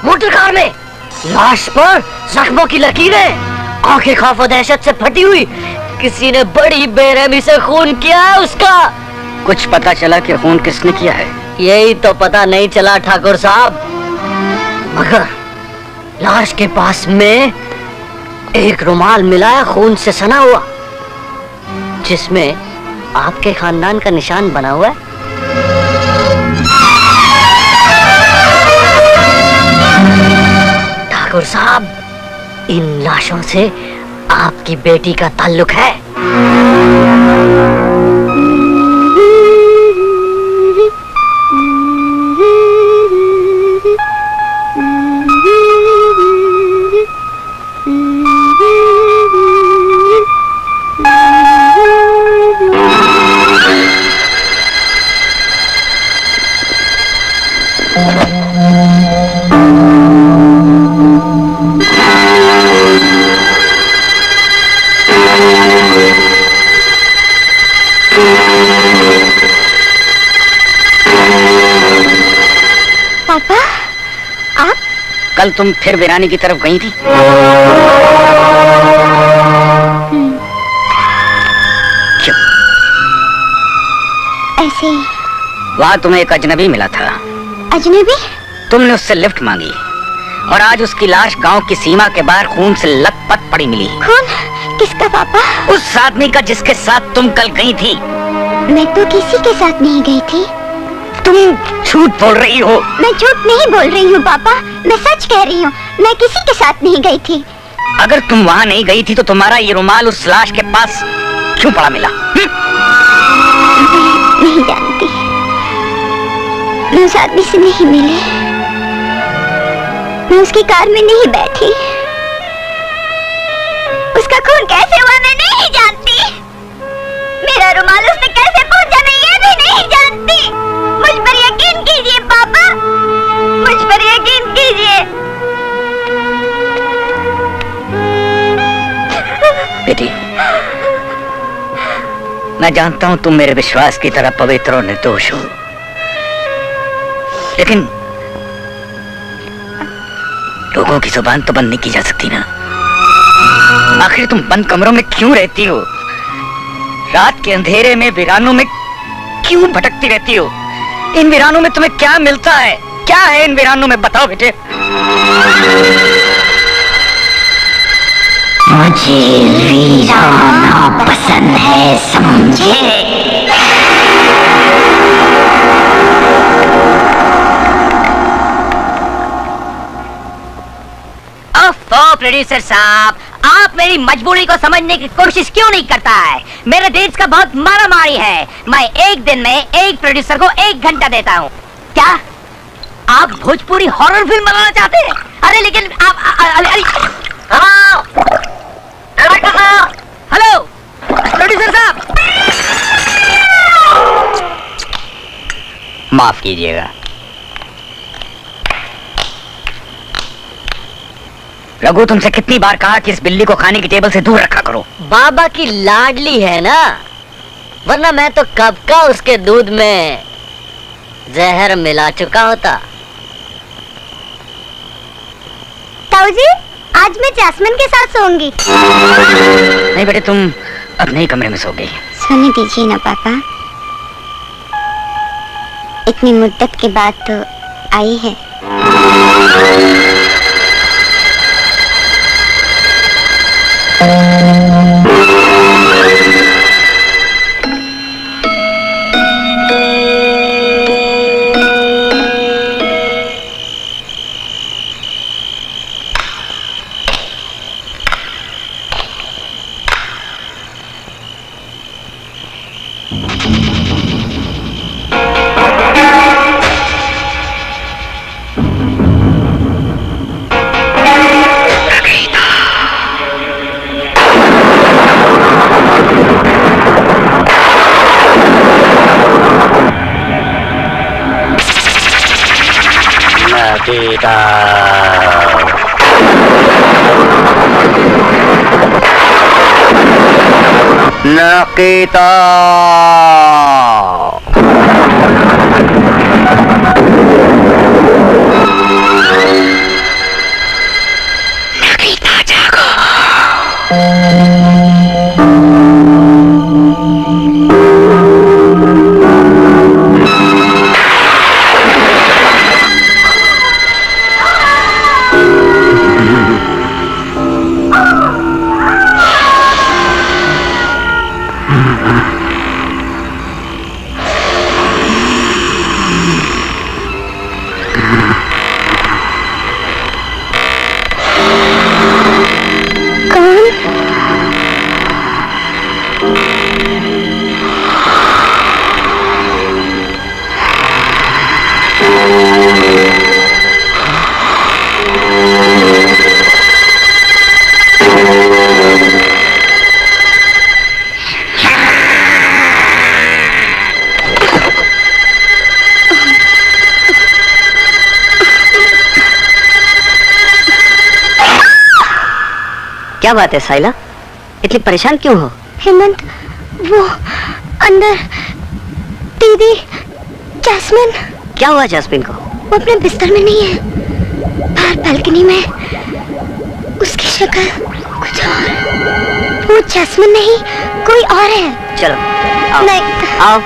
मोटर कार में। लाश पर जख्मों की लकीरें, आंखें खौफ और दहशत से फटी हुई। किसी ने बड़ी बेरहमी से खून किया है उसका। कुछ पता चला कि खून किसने किया है? यही तो पता नहीं चला ठाकुर साहब, मगर लाश के पास में एक रुमाल मिला है खून से सना हुआ, जिसमें आपके खानदान का निशान बना हुआ है। ठाकुर साहब, इन लाशों से आपकी बेटी का ताल्लुक है। पापा, आप? कल तुम फिर वीरानी की तरफ गई थी? क्यों? ऐसे ही। वहाँ तुम्हें एक अजनबी मिला था। अजनबी? तुमने उससे लिफ्ट मांगी और आज उसकी लाश गांव की सीमा के बाहर खून से लथपथ पड़ी मिली। खून? किसका पापा? उस आदमी का जिसके साथ तुम कल गई थी। मैं तो किसी के साथ नहीं गई थी। तुम झूठ बोल रही हो। मैं झूठ नहीं बोल रही हूँ पापा, मैं सच कह रही हूँ। मैं किसी के साथ नहीं गई थी। अगर तुम वहाँ नहीं गई थी तो तुम्हारा ये रुमाल उस लाश के पास क्यों पड़ा मिला? मैं नहीं जानती, मैं उस आदमी से नहीं मिली, मैं उसकी कार में नहीं बैठी, उसका खून कैसे हुआ मैं नहीं जानती, मेरा रुमाल उसने कैसे पहुंचा मैं ये भी नहीं जानती। मुझ पर यकीन कीजिए पापा, मुझ पर मैं जानता हूं तुम मेरे विश्वास की तरह पवित्र और निर्दोष हो, लेकिन लोगों की जुबान तो बंद नहीं की जा सकती ना। आखिर तुम बंद कमरों में क्यों रहती हो? रात के अंधेरे में वीरानों में क्यों भटकती रहती हो? इन वीरानों में तुम्हें क्या मिलता है? क्या है इन वीरानों में, बताओ बेटे। मुझे वीराना पसंद है, समझे? प्रोड्यूसर साहब, आप मेरी मजबूरी को समझने की कोशिश क्यों नहीं करता है? मेरे डेट्स का बहुत मारामारी है। मैं एक दिन में एक प्रोड्यूसर को 1 घंटा देता हूँ। क्या आप भोजपुरी हॉरर फिल्म बनाना चाहते हैं? अरे लेकिन आप हेलो प्रोड्यूसर साहब, माफ कीजिएगा। रघु, तुमसे कितनी बार कहा कि इस बिल्ली को खाने की टेबल से दूर रखा करो। बाबा की लाडली है ना, वरना मैं तो कब का उसके दूध में जहर मिला चुका होता। ताऊ जी, आज मैं जैस्मिन के साथ सोऊंगी। नहीं बेटे, तुम अपने ही कमरे में सोगी। सोने दीजिए ना पापा, इतनी मुद्दत के बाद तो आई है। नकीता, नकीता जागो। क्या बात है साइला, इतनी परेशान क्यों हो? हेमंत, वो अंदर दीदी जैस्मिन। क्या हुआ जैस्मिन को? वो अपने बिस्तर में नहीं है, बाहर बालकनी में। उसकी शक्ल कुछ और, वो जैस्मिन नहीं कोई और है। चलो आओ। नहीं, आओ।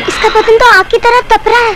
इसका बदन तो आग की तरह तप रहा है।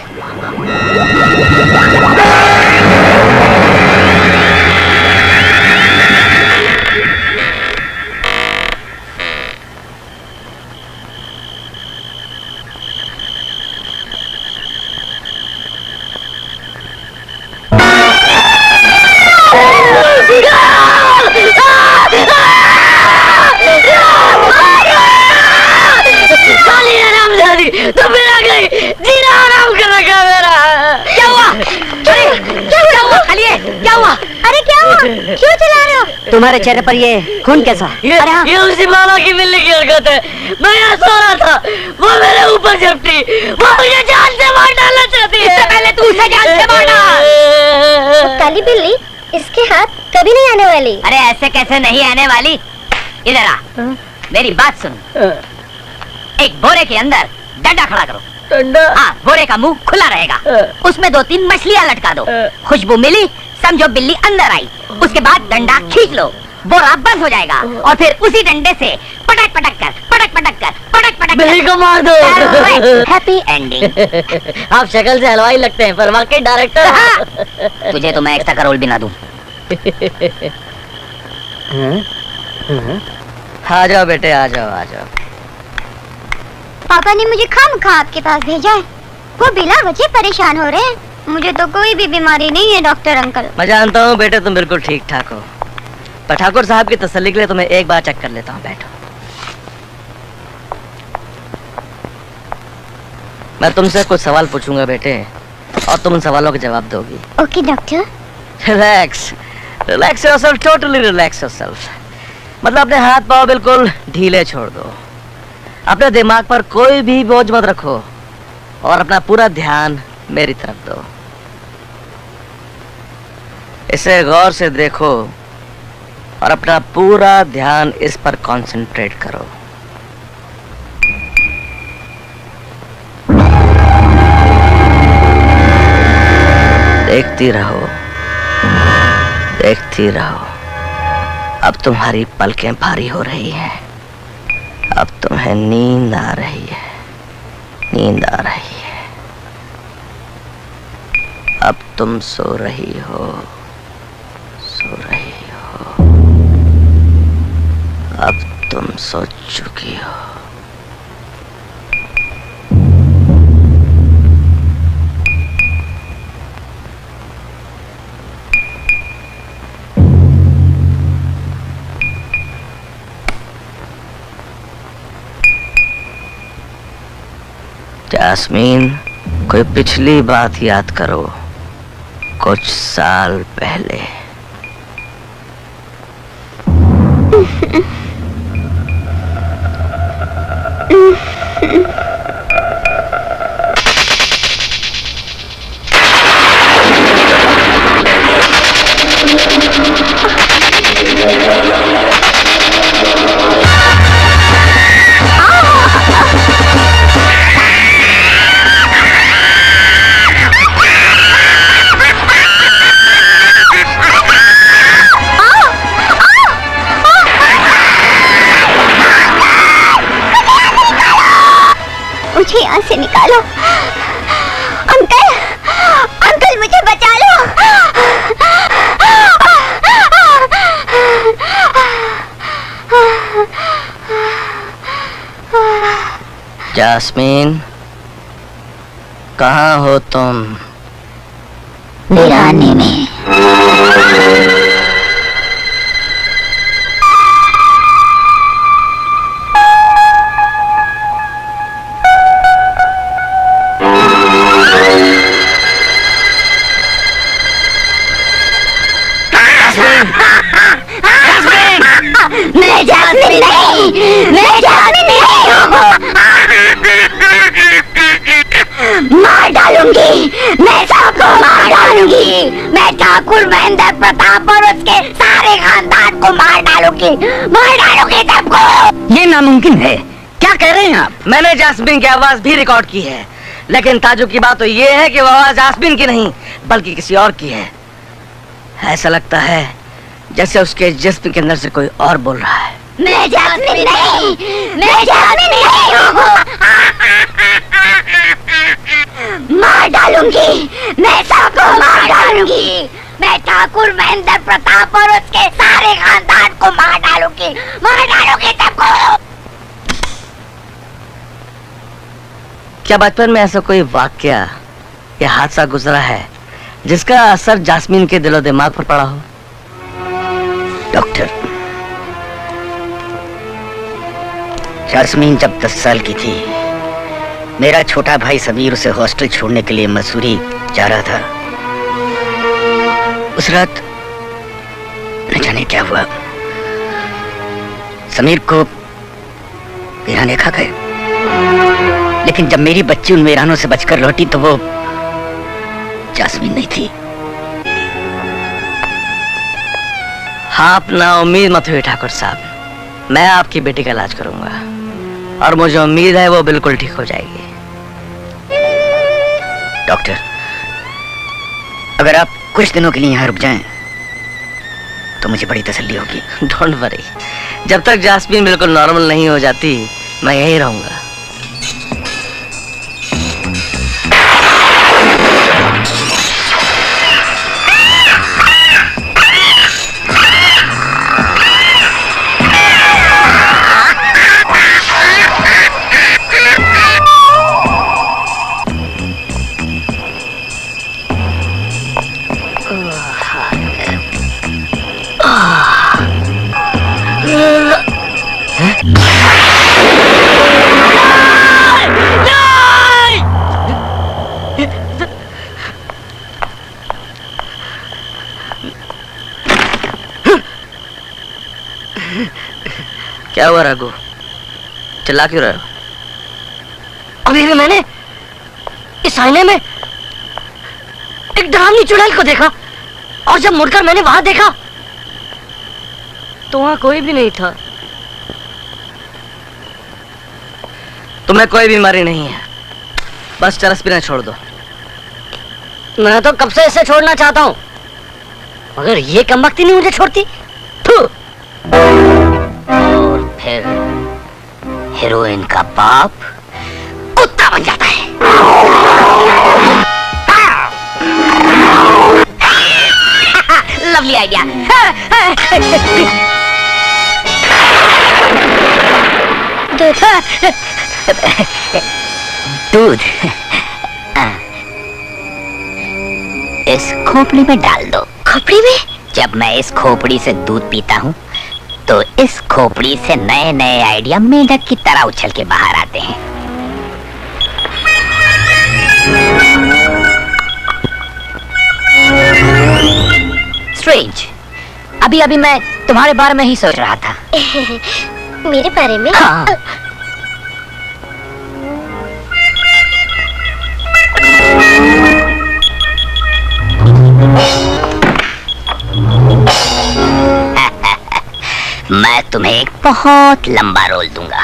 तो मेरा गई जीना आराम कर रखा मेरा। क्या हुआ? क्या हुआ? क्या हुआ? क्या हुआ? अरे क्या हुआ? क्यों चिल्ला रहे हो? तुम्हारे चेहरे पर ये खून कैसा? ये उसी बाबा की बिल्ली की हरकत है। मैं यहाँ सो रहा था, वो मेरे ऊपर झपटी, वो मुझे जान से मार डालना चाहती है। पहले तू उसे जान से मार डाल। काली बिल्ली, इसके हाथ कभी नहीं आने वाली। अरे ऐसे कैसे नहीं आने वाली? इधर आ, मेरी बात सुन। एक बोरे के अंदर डंडा खड़ा करो। हाँ, बोरे का मुंह खुला रहेगा, उसमें 2-3 मछलियाँ लटका दो। खुशबू मिली, समझो बिल्ली अंदर आई। उसके बाद डंडा खींच लो, बोरा बंद हो जाएगा और फिर उसी डंडे से पटक पटक कर बिल्ली को मार दो। Happy ending. आप शक्ल से हलवाई लगते हैं पर वाकई डायरेक्टर। तुझे तो मैं एक्स्ट्रा का रोल भी ना दूं। आ जाओ बेटे, आ जाओ आ जाओ। पापा ने मुझे खामखा आपके पास भेजा है। वो बिना वजह परेशान हो रहे हैं। मुझे तो कोई भी बीमारी नहीं है डॉक्टर अंकल। मैं जानता हूँ बेटे, तुम बिल्कुल ठीक ठाक हो, पर ठाकुर साहब की तसल्ली के लिए तुम्हें एक बार चेक कर लेता हूँ। बैठो। मैं तुमसे कुछ सवाल पूछूंगा बेटे, और तुम उन सवालों के जवाब दोगी। Okay doctor. Relax, relax yourself, totally relax yourself. मतलब अपने हाथ पांव बिल्कुल ढीले छोड़ दो, अपने दिमाग पर कोई भी बोझ मत रखो, और अपना पूरा ध्यान मेरी तरफ दो। इसे गौर से देखो और अपना पूरा ध्यान इस पर कंसंट्रेट करो। देखती रहो, देखती रहो। अब तुम्हारी पलकें भारी हो रही हैं, अब तुम्हें नींद आ रही है, नींद आ रही है। अब तुम सो रही हो, सो रही हो। अब तुम सो चुकी हो। जास्मीन, कोई पिछली बात याद करो, कुछ साल पहले। मुझे यहाँ से निकालो अंकल, अंकल मुझे बचा लो। जास्मीन, कहाँ हो तुम? वीराने में। मैं जास्मिन नहीं, मैं जास्मिन नहीं हूँ। मार डालूंगी, मैं सबको मार डालूंगी। मैं ठाकुर महेंद्र प्रताप और उसके सारे खानदान को मार डालूंगी सबको। ये नामुमकिन है, क्या कह रहे हैं आप? मैंने जास्मीन की आवाज भी रिकॉर्ड की है, लेकिन ताजुब की बात तो ये है कि वो आवाज जास्मीन की नहीं बल्कि किसी और की है। ऐसा लगता है जैसे उसके जिस्म के अंदर से कोई और बोल रहा है। मैं जास्मिन नहीं, मैं जास्मिन नहीं हूँ। मार डालूंगी, मैं सबको मार डालूंगी। मैं ठाकुर महेंद्र प्रताप और उसके सारे खानदान को मार डालूंगी सबको। क्या बचपन में ऐसा कोई वाकया या हादसा गुजरा है जिसका असर जास्मीन के दिलो दिमाग पर पड़ा हो? डॉक्टर, जास्मीन जब 10 साल की थी, मेरा छोटा भाई सबीर उसे हॉस्टल छोड़ने के लिए मसूरी जा रहा था। उस रात न जाने क्या हुआ। समीर को वीराने खा गए, लेकिन जब मेरी बच्ची उन वीरानों से बचकर लौटी तो वो जास्मीन नहीं थी। हाँ, अपना उम्मीद मत हुई ठाकुर साहब, मैं आपकी बेटी का इलाज करूंगा और मुझे उम्मीद है वो बिल्कुल ठीक हो जाएगी। डॉक्टर, अगर आप कुछ दिनों के लिए यहाँ रुक जाएं तो मुझे बड़ी तसल्ली होगी। डोंट वरी, जब तक जास्मीन बिल्कुल नॉर्मल नहीं हो जाती मैं यहीं रहूंगा। क्या हुआ रघु, चिल्ला क्यों रहे हो? अभी भी मैंने इस आईने में एक डरावनी चुड़ैल को देखा, और जब मुड़कर मैंने वहां देखा तो वहां कोई भी नहीं था। तुम्हें कोई बीमारी नहीं है, बस चरस पीना छोड़ दो। मैं तो कब से इसे छोड़ना चाहता हूँ, मगर ये कमबख्ती नहीं मुझे छोड़ती। और फिर हीरोइन का बाप कुत्ता बन जाता है। Lovely idea. दूध इस खोपड़ी में डाल दो। खोपड़ी में? जब मैं इस खोपड़ी से दूध पीता हूँ तो इस खोपड़ी से नए नए आइडिया मेंढक की तरह उछल के बाहर आते हैं। स्ट्रेंज, अभी अभी मैं तुम्हारे बारे में ही सोच रहा था। मेरे बारे में? हाँ। मैं तुम्हें एक बहुत लंबा रोल दूंगा।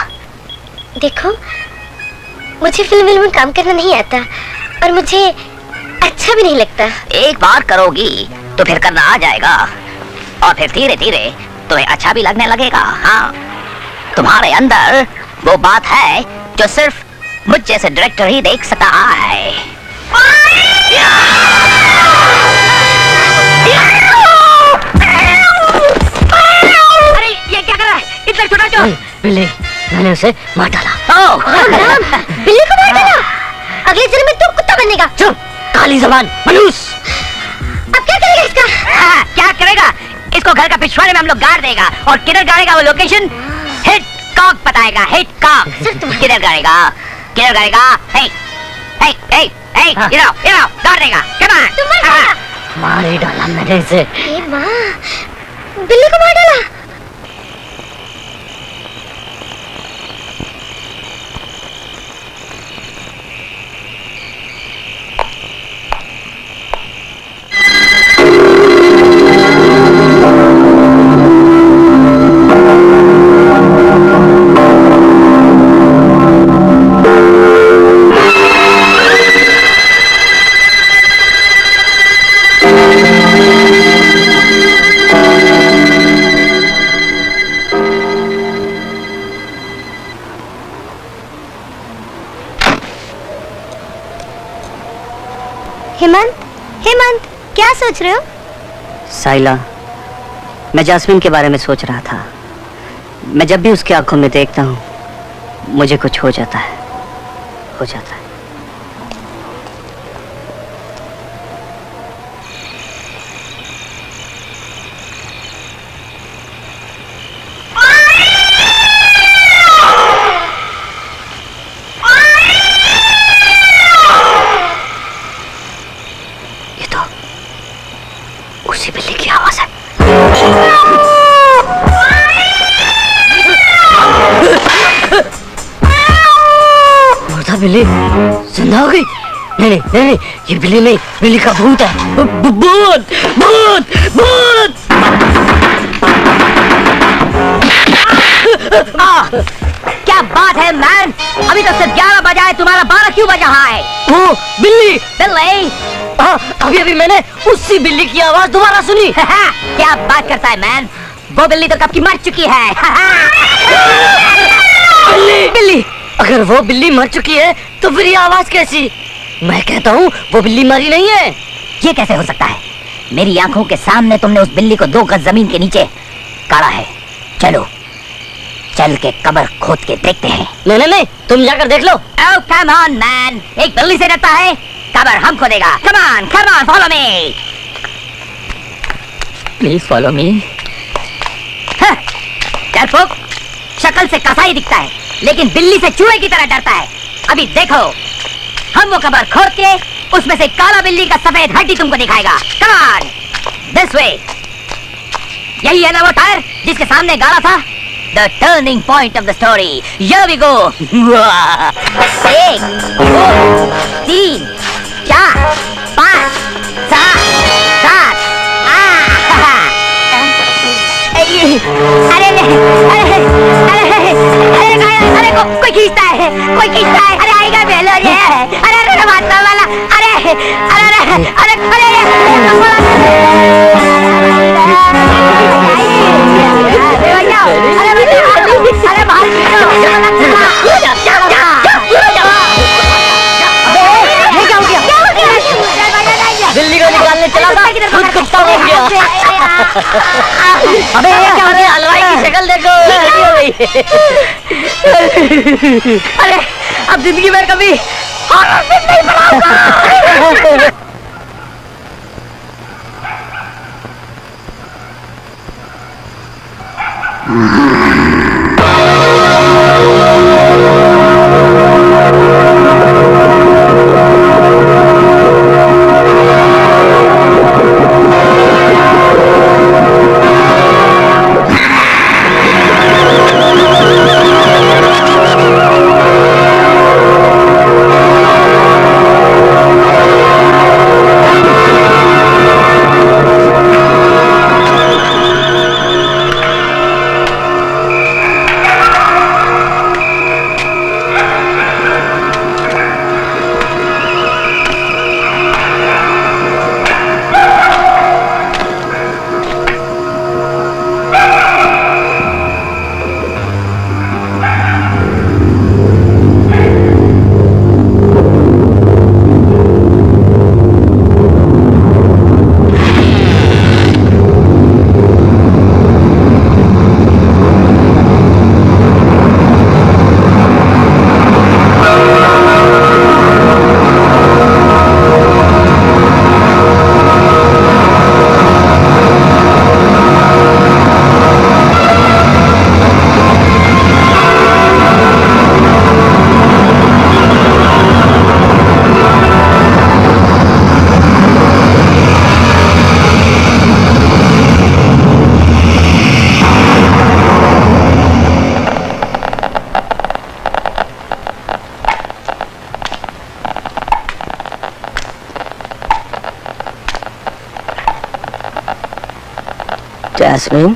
देखो, मुझे फिल्म में काम करना नहीं आता और मुझे अच्छा भी नहीं लगता। एक बार करोगी तो फिर करना आ जाएगा, और फिर धीरे धीरे तुम्हें अच्छा भी लगने लगेगा। हाँ, तुम्हारे अंदर वो बात है जो सिर्फ मुझ जैसे डायरेक्टर ही देख सकता है। अरे ये क्या कर रहा है? इतना छोटा क्यों? बिल्ली, मैंने उसे मार डाला। बिल्ली को मार डाला? अगले जन्म में तू कुत्ता बनेगा। चुप, काली जबान मनूस। अब क्या करेगा इसका? क्या करेगा? इसको घर का पिछवाड़े में हम लोग गाड़ देगा, और किधर गाड़ेगा वो लोकेशन हिट कॉक बताएगा। हिट कॉक किधर गाड़ेगा? किधर गाड़ेगा? हे हे हे हे, इधर गाड़ देगा। कम ऑन, मार ही डाला मैंने इसे। हे माँ, बिल्ली को मार डाला। हेमंत, हेमंत, क्या सोच रहे हो? साइला, मैं जास्मिन के बारे में सोच रहा था। मैं जब भी उसकी आंखों में देखता हूँ मुझे कुछ हो जाता है, हो जाता है। ये तो उसी बिल्ली की आवाज है। मुर्दा बिल्ली जिंदा हो गई। नहीं नहीं नहीं नहीं, ये बिल्ली नहीं, बिल्ली का भूत है। भूत भूत भूत। क्या बात है मैन, अभी तक सिर्फ 11 बजा है, तुम्हारा 12 क्यों बजा है? वो बिल्ली बिल्ली? हाँ, अभी अभी मैंने उसी बिल्ली की आवाज दोबारा सुनी। क्या बात करता है मैन, वो बिल्ली तो कब की मर चुकी है। बिल्ली बिल्ली, अगर वो बिल्ली मर चुकी है तो फिर ये आवाज कैसी? मैं कहता हूँ वो बिल्ली मरी नहीं है। ये कैसे हो सकता है? मेरी आंखों के सामने तुमने उस बिल्ली को 2 गज जमीन के नीचे काढ़ा है। चलो चल के कब्र खोद के देखते हैं। नहीं नहीं नहीं, तुम जाकर देख लो। Oh come on man, एक बिल्ली से डरता है, कब्र हम खोदेगा। Come on follow me। Please follow me. डरपोक, शक्ल से कसाई दिखता है लेकिन बिल्ली से चूहे की तरह डरता है। अभी देखो, हम वो कब्र खोद के उसमें से काला बिल्ली का सफेद हड्डी तुमको दिखाएगा। Come on, this way। यही है ना वो टायर जिसके सामने गाड़ा था? The turning point of the story. Here we go। 1 2 3 4 5 6 7। अरे कोई खींचता है, कोई खींचता है। अरे आएगा बेलो रे। अरे माता वाला। अरे अरे अरे बिल्ली को निकालने चला था, खुद कुत्ता हो गया। अबे ये क्या हो गया? हलवाई की शक्ल देखो। अरे अब जिंदगी में कभी हॉरर फिल्म नहीं बनाऊंगा। जैस्मिन,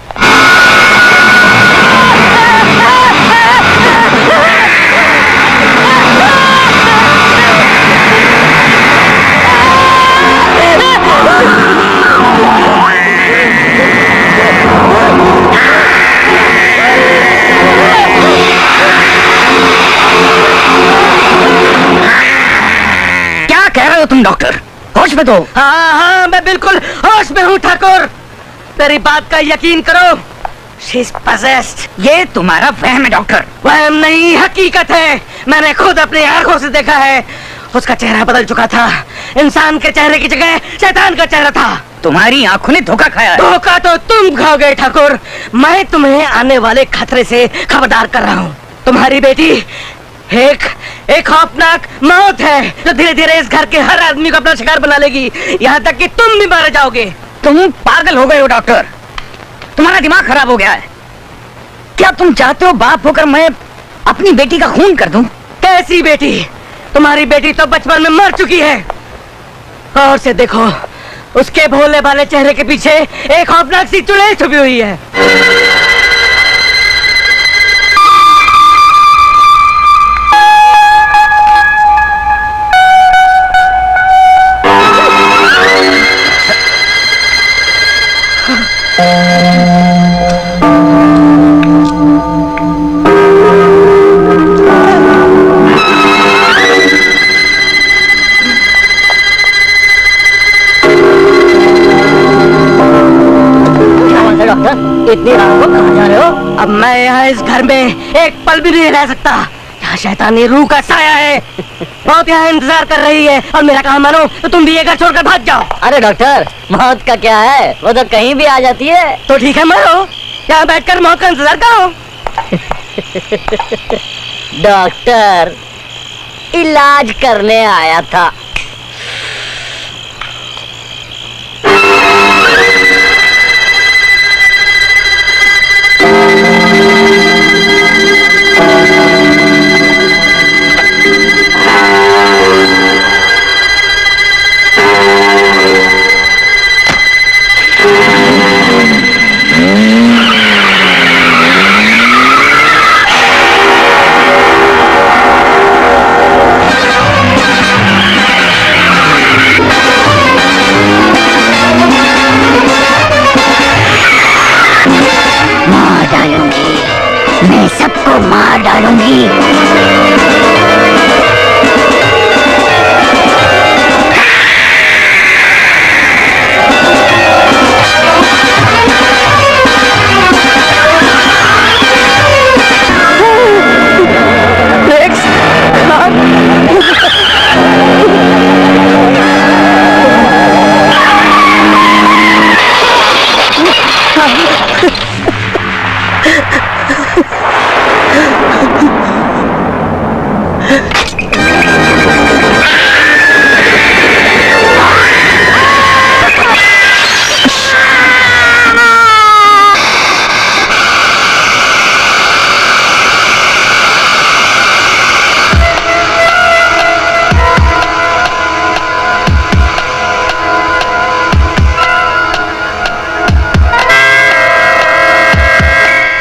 क्या कह रहे हो तुम डॉक्टर? होश में तो। हाँ हाँ, मैं बिल्कुल होश में हूँ ठाकुर। मेरी बात का यकीन करो, She's possessed। ये तुम्हारा वहम है डॉक्टर। वहम नहीं, हकीकत है। मैंने खुद अपनी आंखों से देखा है। उसका चेहरा बदल चुका था। इंसान के चेहरे की जगह शैतान का चेहरा था। तुम्हारी आंखों ने धोखा खाया है। धोखा तो तुम खाओगे ठाकुर। मैं तुम्हें आने वाले खतरे से खबरदार कर रहा हूँ। तुम्हारी बेटी एक खौफनाक मौत है जो धीरे धीरे इस घर के हर आदमी को अपना शिकार बना लेगी, यहाँ तक कि तुम भी मारे जाओगे। तुम पागल हो गए हो डॉक्टर, तुम्हारा दिमाग खराब हो गया है। क्या तुम चाहते हो बाप होकर मैं अपनी बेटी का खून कर दूं? कैसी बेटी? तुम्हारी बेटी तो बचपन में मर चुकी है। और से देखो, उसके भोले भाले चेहरे के पीछे एक खौफनाक सी चुड़ैल छुपी हुई है। इतनी रात को कहाँ जा रहे हो? अब मैं यहाँ इस घर में एक पल भी नहीं रह सकता। यहाँ शैतानी रूह का साया है, बहुत यहाँ इंतजार कर रही है। और मेरा कहा मानो तो तुम भी ये घर छोड़कर भाग जाओ। अरे डॉक्टर, मौत का क्या है, वो तो कहीं भी आ जाती है। तो ठीक है, मरो, यहाँ बैठकर मौत का इंतजार करो। डॉक्टर, इलाज करने आया था। मैं सबको मार डालूंगी।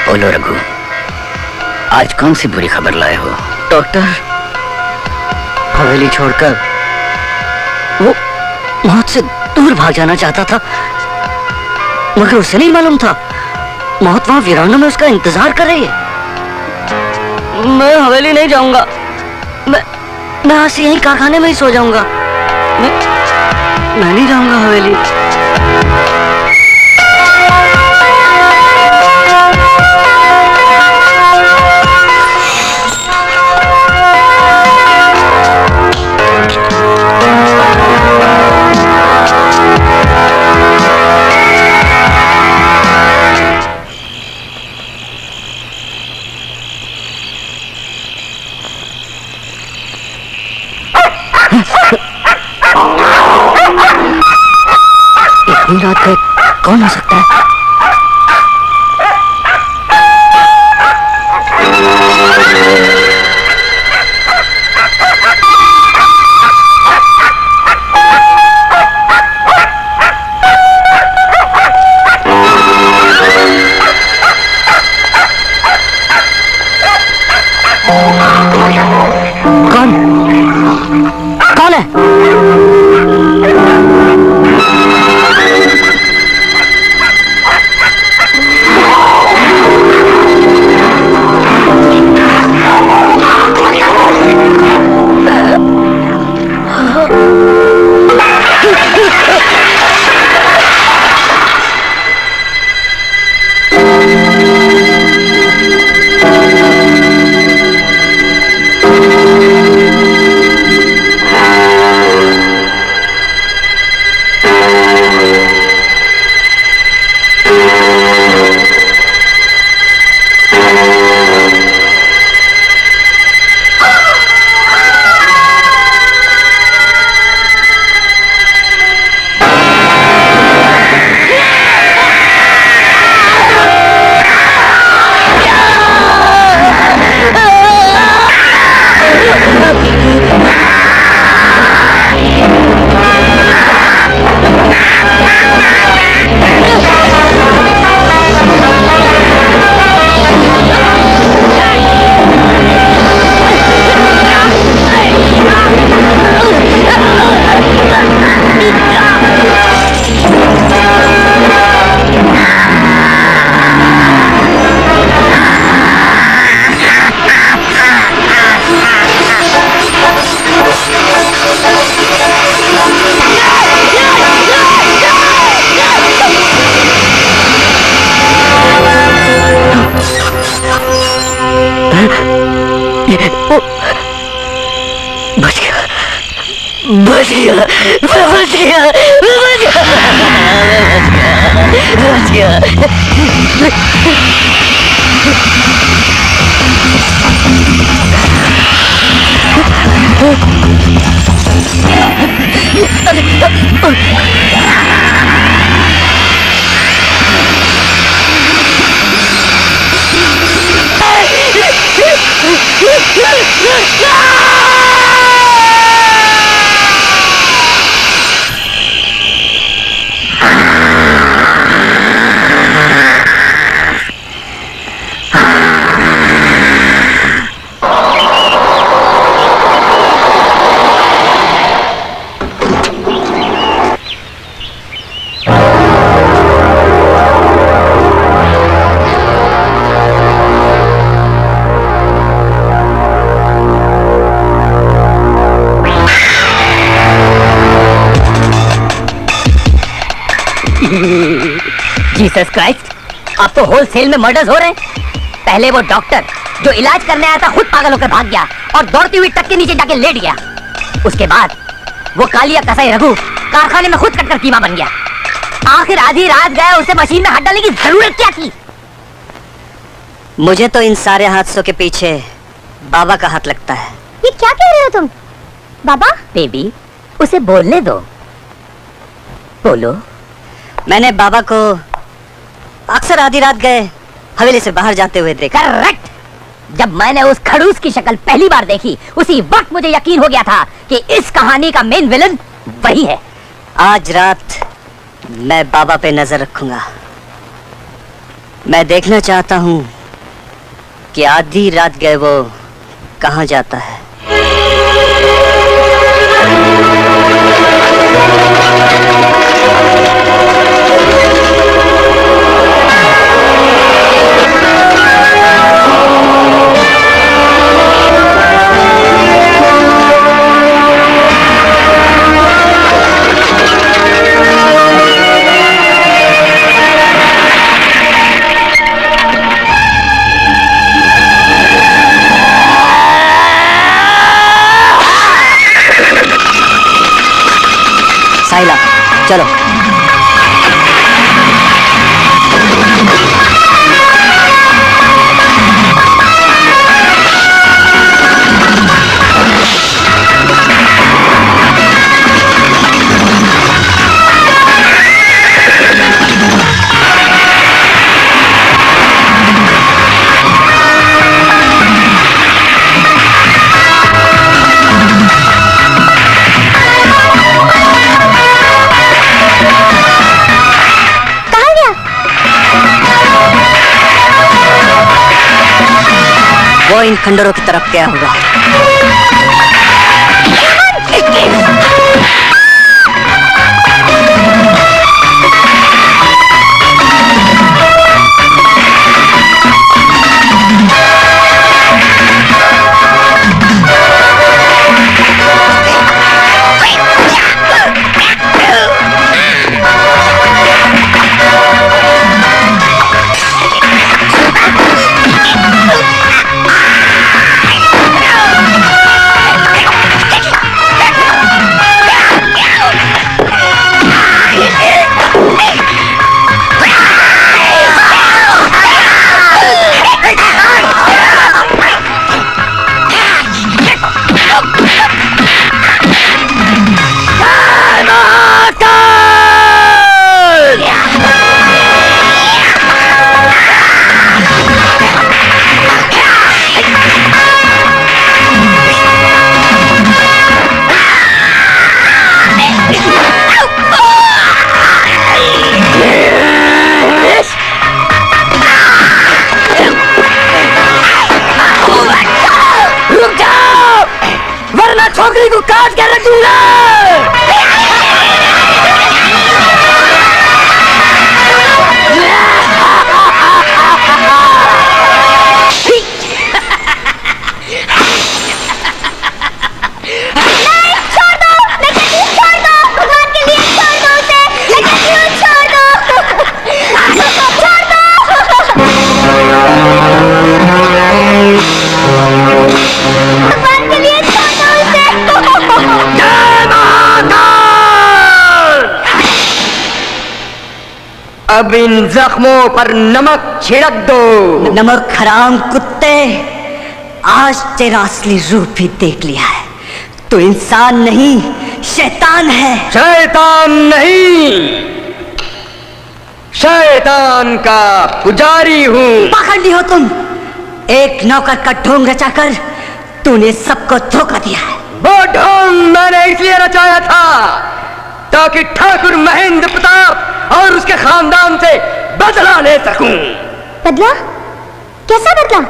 बोलो रघु, आज कौन सी बुरी खबर लाए हो? डॉक्टर, हवेली छोड़कर वो मौत से दूर भाग जाना चाहता था, मगर उसे नहीं मालूम था मौत वहां वीरानों में उसका इंतजार कर रही है। मैं हवेली नहीं जाऊंगा, मैं आज से यहीं कारखाने में ही सो जाऊंगा। मैं नहीं जाऊंगा हवेली। इतनी रात का कौन हो सकता है? कौन कौन है? बच गया, बच गया, बच गया, बच गया, बच गया। जीसस क्राइस्ट, अब तो होलसेल में मर्डर्स हो रहे हैं। पहले वो डॉक्टर जो इलाज करने आया था खुद पागल होकर भाग गया और दौड़ती हुई ट्रक के नीचे जाके लेट गया। उसके बाद वो कालिया कसाई रघु कारखाने में खुद कटकर कीमा बन गया। आखिर आधी रात गए उसे मशीन में हाथ डालने की जरूरत क्या थी? मुझे तो इन सारे हादसों के पीछे बाबा का हाथ लगता है। ये क्या कह रहे हो तुम? बाबा? बेबी, उसे बोलने दो। बोलो। मैंने बाबा को अक्सर आधी रात गए हवेली से बाहर जाते हुए देखा। करेक्ट। जब मैंने उस खड़ूस की शक्ल पहली बार देखी उसी वक्त मुझे यकीन हो गया था कि इस कहानी का मेन विलन वही है। आज रात मैं बाबा पे नजर रखूंगा। मैं देखना चाहता हूँ कि आधी रात गए वो कहाँ जाता है। साइला, चलो। वो इन खंडरों की तरफ गया होगा। छोकरी को काट के रख दूंगा। अब इन जख्मों पर नमक छिड़क दो। नमक हराम कुत्ते, आज तेरा असली रूप भी देख लिया है। तू इंसान नहीं, शैतान है। शैतान नहीं, शैतान का पुजारी हूँ। पाखंडी हो तुम। एक नौकर का ढोंग रचाकर तूने सबको धोखा दिया है। वो ढोंग मैंने इसलिए रचाया था ताकि ठाकुर महेंद्र प्रताप और उसके खानदान से बदला ले सकूं। बदला? कैसा बदला?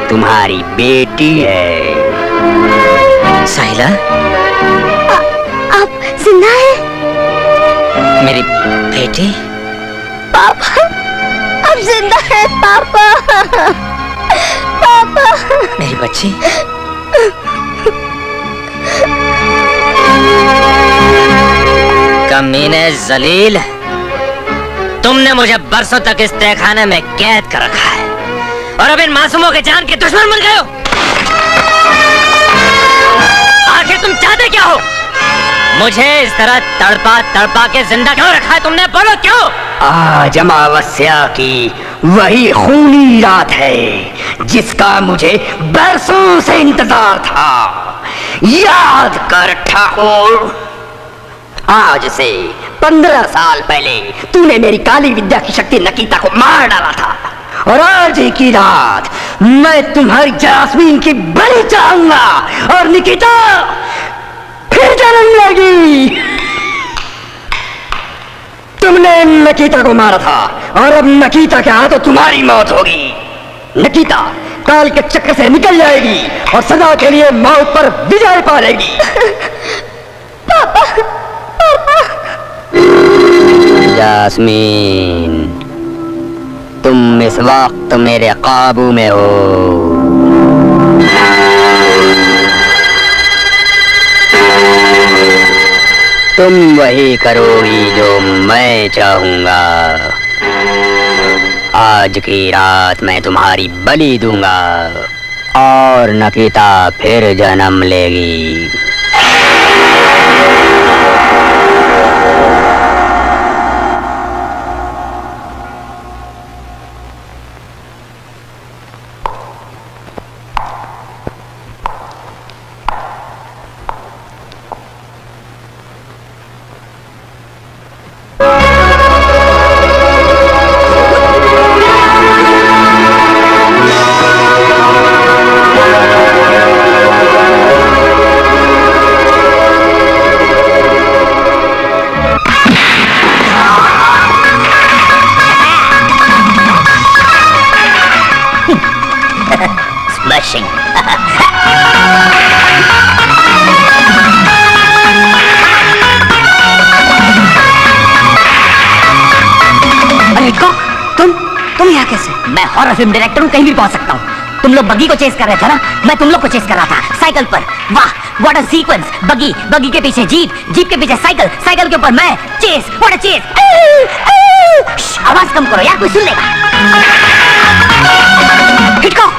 तुम्हारी बेटी है। साहिला, आप जिंदा हैं? मेरी बेटी? पापा, आप जिंदा हैं पापा। पापा, मेरी बच्ची। कमीने जलील, तुमने मुझे बरसों तक इस तहखाने में कैद कर रखा है और अब इन मासूमों के जान के दुश्मन बन गए हो। आखिर तुम चाहते क्या हो? मुझे इस तरह तड़पा तड़पा के जिंदा क्यों रखा है तुमने? बोलो क्यों? आज अमावस्या की वही खूनी रात है जिसका मुझे बरसों से इंतजार था। याद कर ठाकुर, आज से 15 साल पहले तूने मेरी काली विद्या की शक्ति नकीता को मार डाला था और आज ही की रात मैं तुम्हारी जास्मीन की बलि चाहूंगा और निकिता फिर जन्म लेगी। तुमने नकीता को मारा था और अब नकीता के हाथों तुम्हारी मौत होगी। नकीता काल के चक्र से निकल जाएगी और सदा के लिए मौत पर विजय पा लेगी। पापा, पापा। जास्मीन, तुम इस वक्त मेरे काबू में हो। तुम वही करोगी जो मैं चाहूंगा। आज की रात मैं तुम्हारी बलि दूंगा और नकीता फिर जन्म लेगी। तुम यहाँ कैसे? मैं हॉरर फिल्म डायरेक्टर हूँ, कहीं भी पहुँच सकता हूँ। तुम लोग बग्गी को चेस कर रहे थे ना, मैं तुम लोग को चेस कर रहा था साइकिल पर। वाह, व्हाट अ सीक्वेंस। बग्गी, बग्गी के पीछे जीप, जीप के पीछे साइकिल, साइकिल के ऊपर मैं। Chase, what a chase. आवाज कम करो यार, कोई सुन लेगा। हिटकॉक,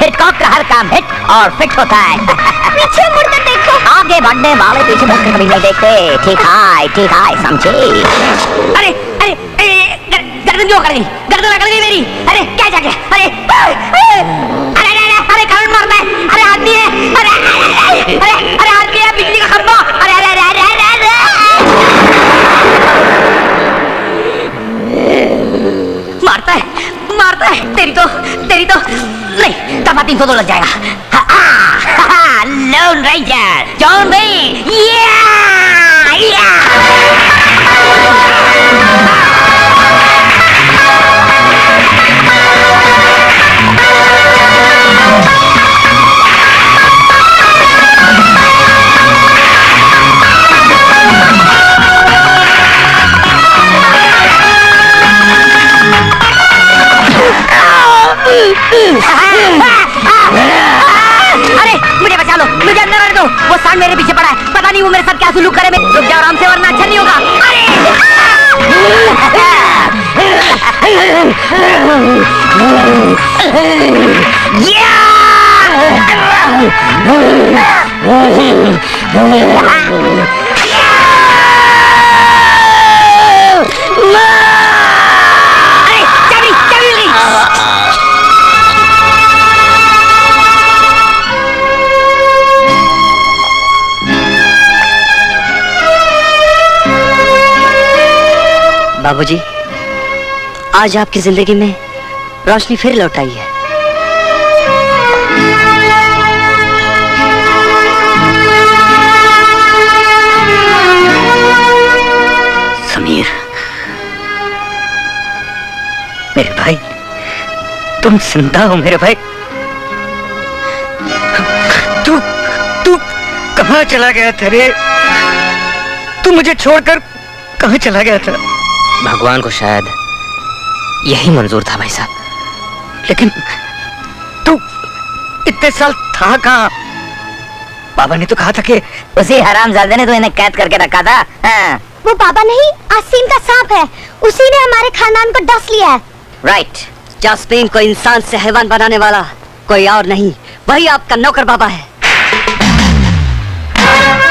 हिटकॉक का हर काम हिट और फिट होता है। पीछे मुड़कर देखो। आगे बढ़ने वाले पीछे मुड़कर कभी नहीं देखते। ठीक है, समझे? अरे अरे गर्दन क्यों कर गई? गर्दन अकड़ गई मेरी। अरे क्या जाके? अरे अरे करंट मारता है। अरे आदमी है। अरे आदमी है, बिजली का खंभा। अरे मारता है। तेरी तो नहीं, तब 302 लग जाएगा। Lone ranger John B. अरे मुझे बचा लो, मुझे अंदर आने दो। वो सांड मेरे पीछे पड़ा है, पता नहीं वो मेरे साथ क्या सुलूक करे। मैं रुक जाओ आराम से, वरना अच्छा नहीं होगा। बाबूजी, आज आपकी जिंदगी में रोशनी फिर लौट आई है। समीर, मेरे भाई, तुम जिंदा हो मेरे भाई। तू तू कहाँ चला गया था रे? तू मुझे छोड़कर कहाँ चला गया था? भगवान को शायद यही मंजूर था भाई साहब। लेकिन तू इतने साल था कहाँ? बाबा ने तो कहा था कि उसी हरामजादे ने तो इन्हें कैद करके रखा था। हाँ। वो बाबा नहीं, आसीम का सांप है। उसी ने हमारे खानदान को डस लिया है। राइट, जास्मीन को इंसान से हैवान बनाने वाला कोई और नहीं, वही आपका नौकर बाबा है।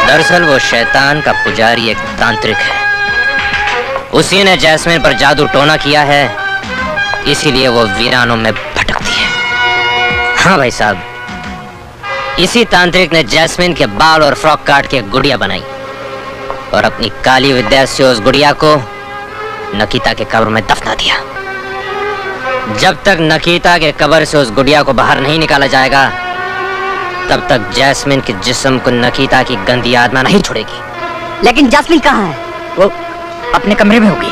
दरअसल वो शैतान का पुजारी एक तांत्रिक है। उसी ने जैस्मिन पर जादू टोना किया है, इसीलिए वो वीरानों में भटकती है। हाँ भाई साहब, इसी तांत्रिक ने जैस्मिन के बाल और फ्रॉक काट के गुड़िया बनाई और अपनी काली विद्या से उस गुड़िया को नकीता के कब्र में दफना दिया। जब तक नकीता के कब्र से उस गुड़िया को बाहर नहीं निकाला जाएगा, तब तक जैस्मिन के जिस्म को नकीता की गंदी आत्मा नहीं छोड़ेगी। लेकिन जैस्मिन कहाँ है? वो अपने कमरे में होगी।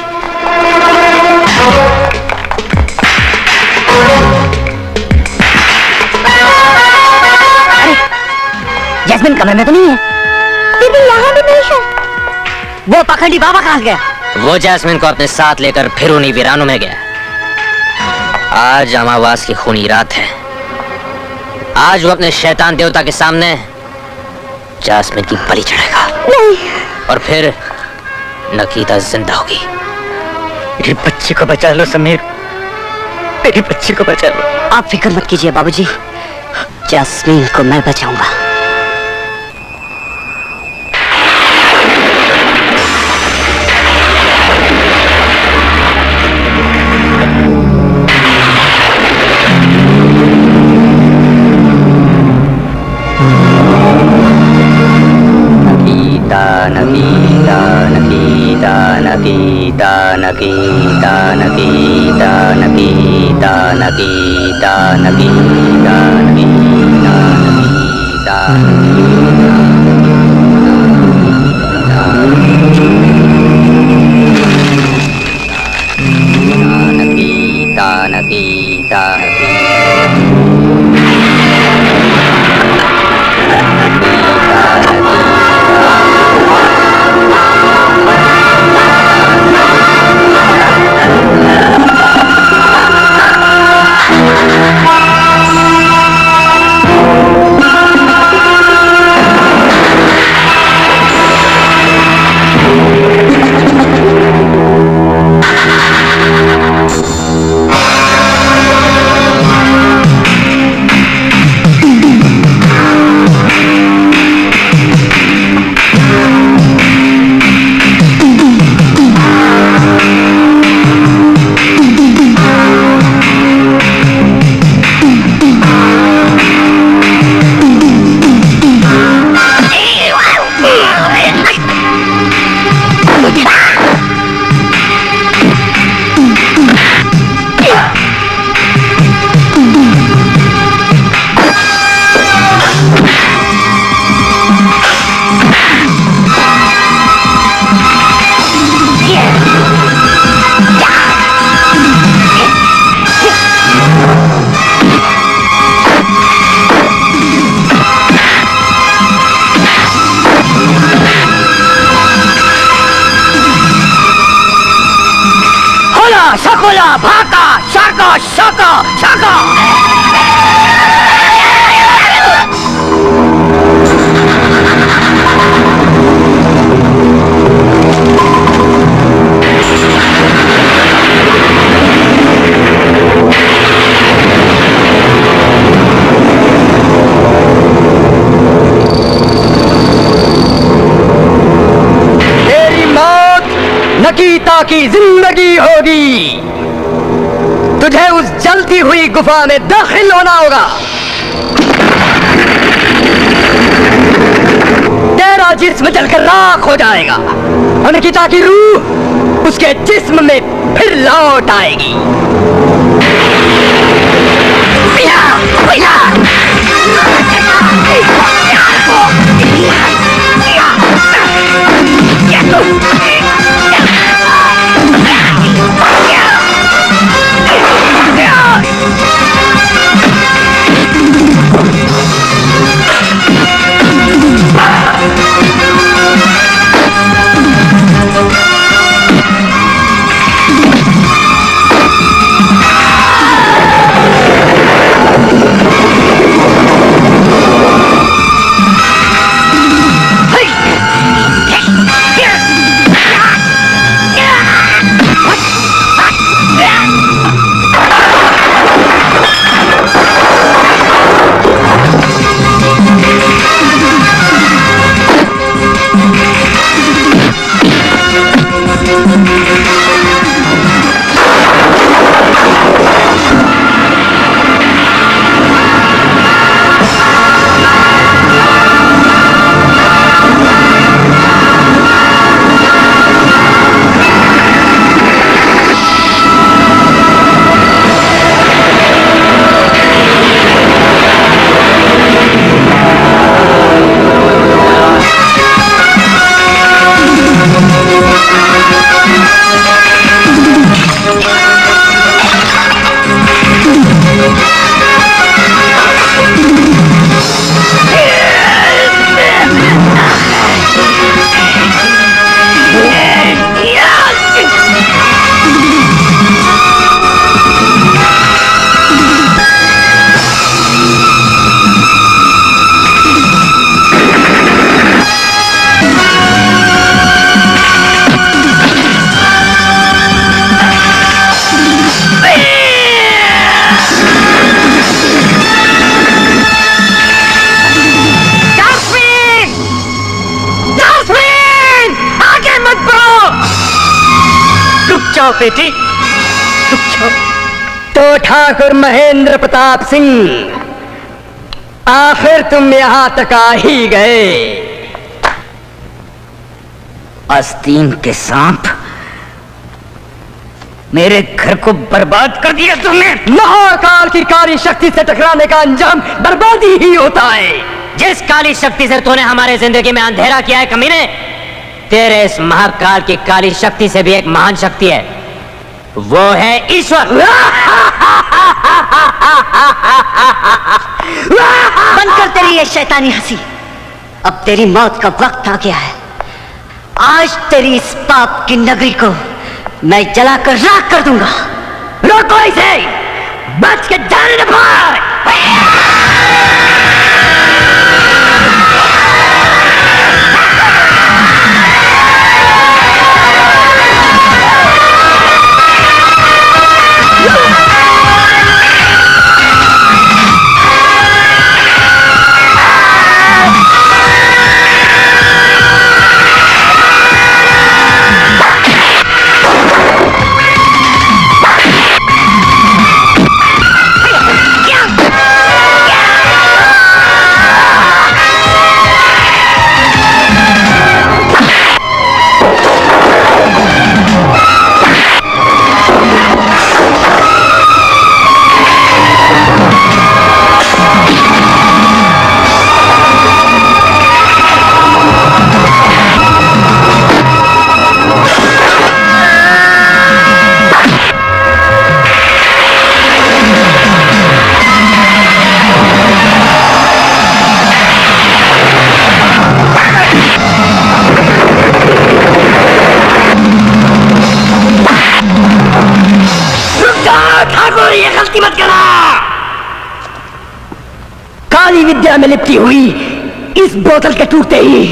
अरे, जैस्मिन कमरे में तो नहीं है। दीदी यहाँ भी नहीं है। वो पखंडी बाबा कहाँ गया? वो जैस्मिन को अपने साथ लेकर फिर उन्हीं वीरानों में गया। आज अमावास की खूनी रात है। आज वो अपने शैतान देवता के सामने जैस्मिन की बलि चढ़ेगा। नहीं। और फिर नकीता जिंदा होगी। मेरी बच्ची को बचा लो समीर, मेरी बच्ची को बचा लो। आप फिक्र मत कीजिए बाबूजी, जैस्मीन को मैं बचाऊंगा। नकीता नकीता नकीता नकीता नकीता नकीता नकीता नकीता नकीता नकीता नकीता शकोला भाका शाका शाका शाका। नकीता की जिंदगी होगी। तुझे उस जलती हुई गुफा में दाखिल होना होगा। तेरा जिस्म जलकर राख हो जाएगा और नकीता की रूह उसके जिस्म में फिर लौट आएगी। बेटी रुक जाओ। तो ठाकुर महेंद्र प्रताप सिंह, आखिर तुम यहां तक आ ही गए। आस्तीन के सांप, मेरे घर को बर्बाद कर दिया तुमने। महाकाल की काली शक्ति से टकराने का अंजाम बर्बादी ही होता है। जिस काली शक्ति से तूने हमारे जिंदगी में अंधेरा किया है कमीने, तेरे इस महाकाल की काली शक्ति से भी एक महान शक्ति है, वो है ईश्वर। बंद कर तेरी ये शैतानी हंसी। अब तेरी मौत का वक्त आ गया है। आज तेरी इस पाप की नगरी को मैं जलाकर राख कर दूंगा। रोको इसे, बच के जाने न पाए। काली विद्या में लिपटी हुई इस बोतल के टूटते ही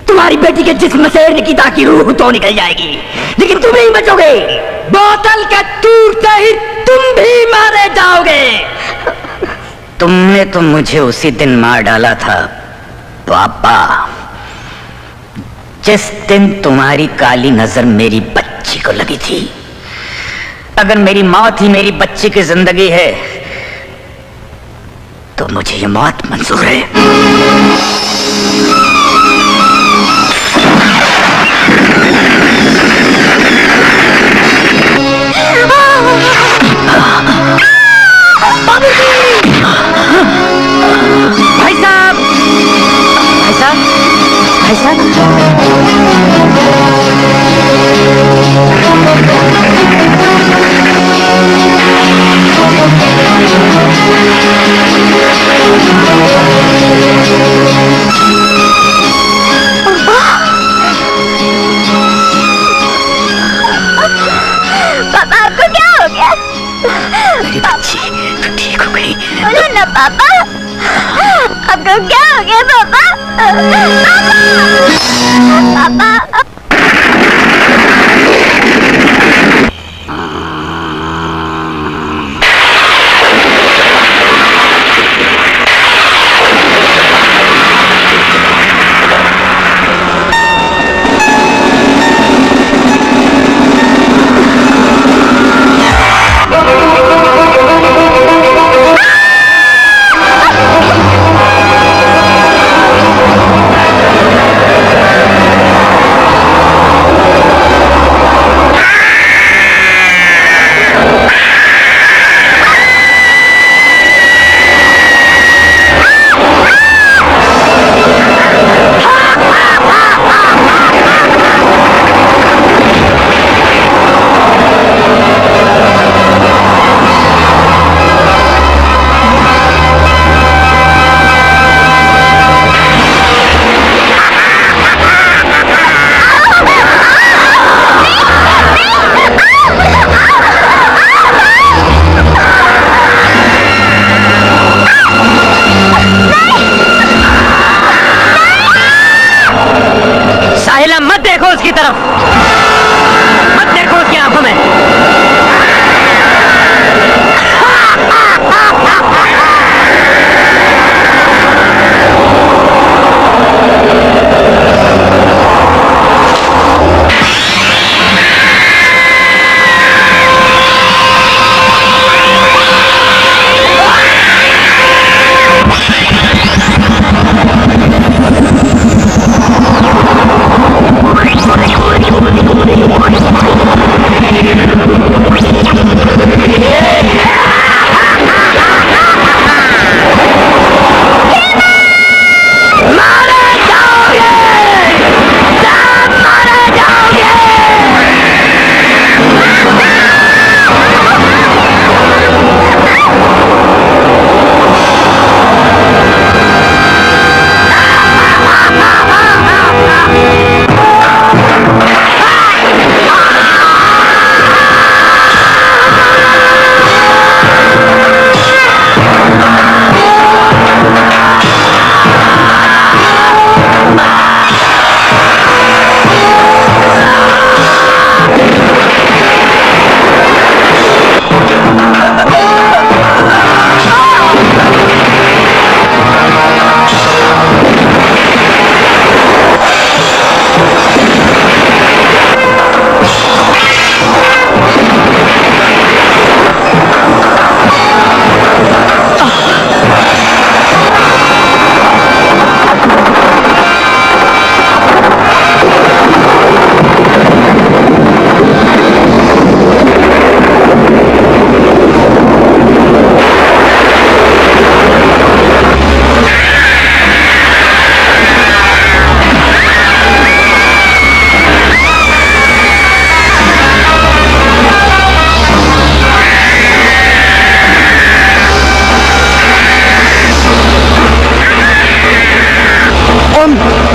तुम्हारी बेटी के जिस्म से निकिता की रूह तो निकल जाएगी, लेकिन तुम नहीं बचोगे। बोतल के टूटते ही तुम भी मारे जाओगे। तुमने तो मुझे उसी दिन मार डाला था पापा, जिस दिन तुम्हारी काली नजर मेरी बच्ची को लगी थी, अगर मेरी मौत ही मेरी बच्ची की जिंदगी है तो मुझे ये मौत मंजूर है। भाई साहब, भाई साहब, भाई साहब, पापा आपको क्या हो गया? मेरी बच्ची तो ठीक हो गई। बोलो ना पापा, आपको क्या हो गया पापा? पापा, पापा। मत देखो उसकी तरफ, मत देखो उसकी आंखों में।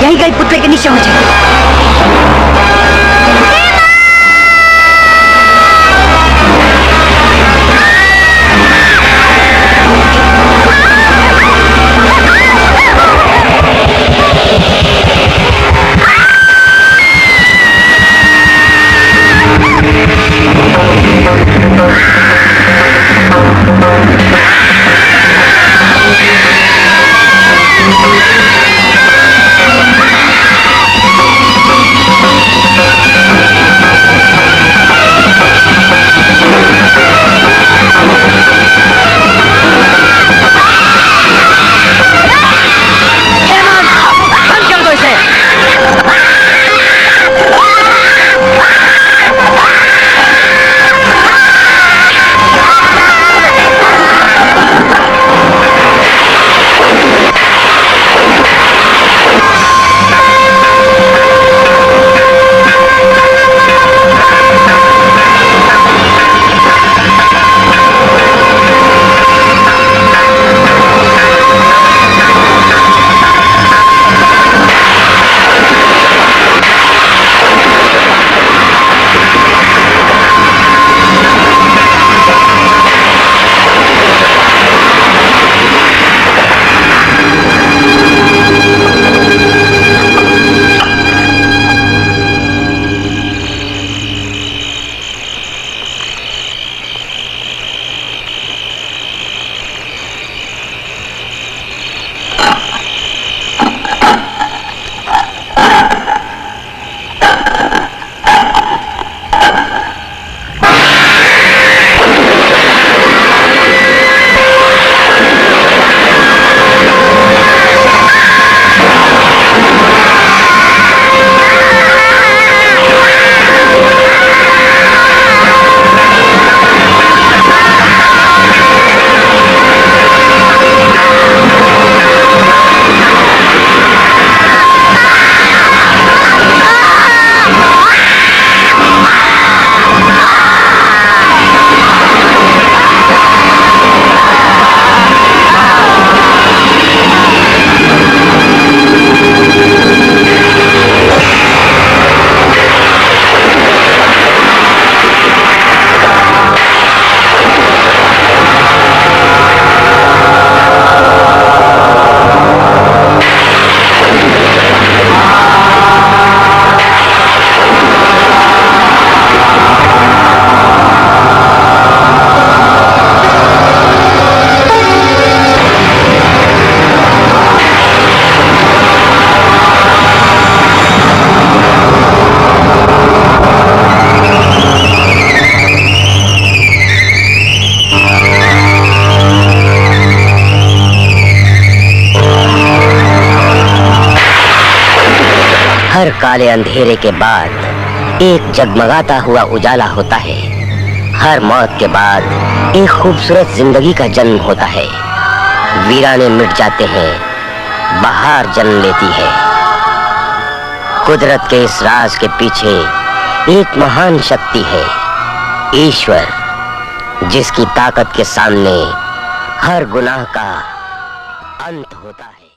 यही गई पुत्र के नीचे हो जाए। हर काले अंधेरे के बाद एक जगमगाता हुआ उजाला होता है। हर मौत के बाद एक खूबसूरत जिंदगी का जन्म होता है। वीराने मिट जाते हैं, बहार जन्म लेती है। कुदरत के इस राज के पीछे एक महान शक्ति है, ईश्वर, जिसकी ताकत के सामने हर गुनाह का अंत होता है।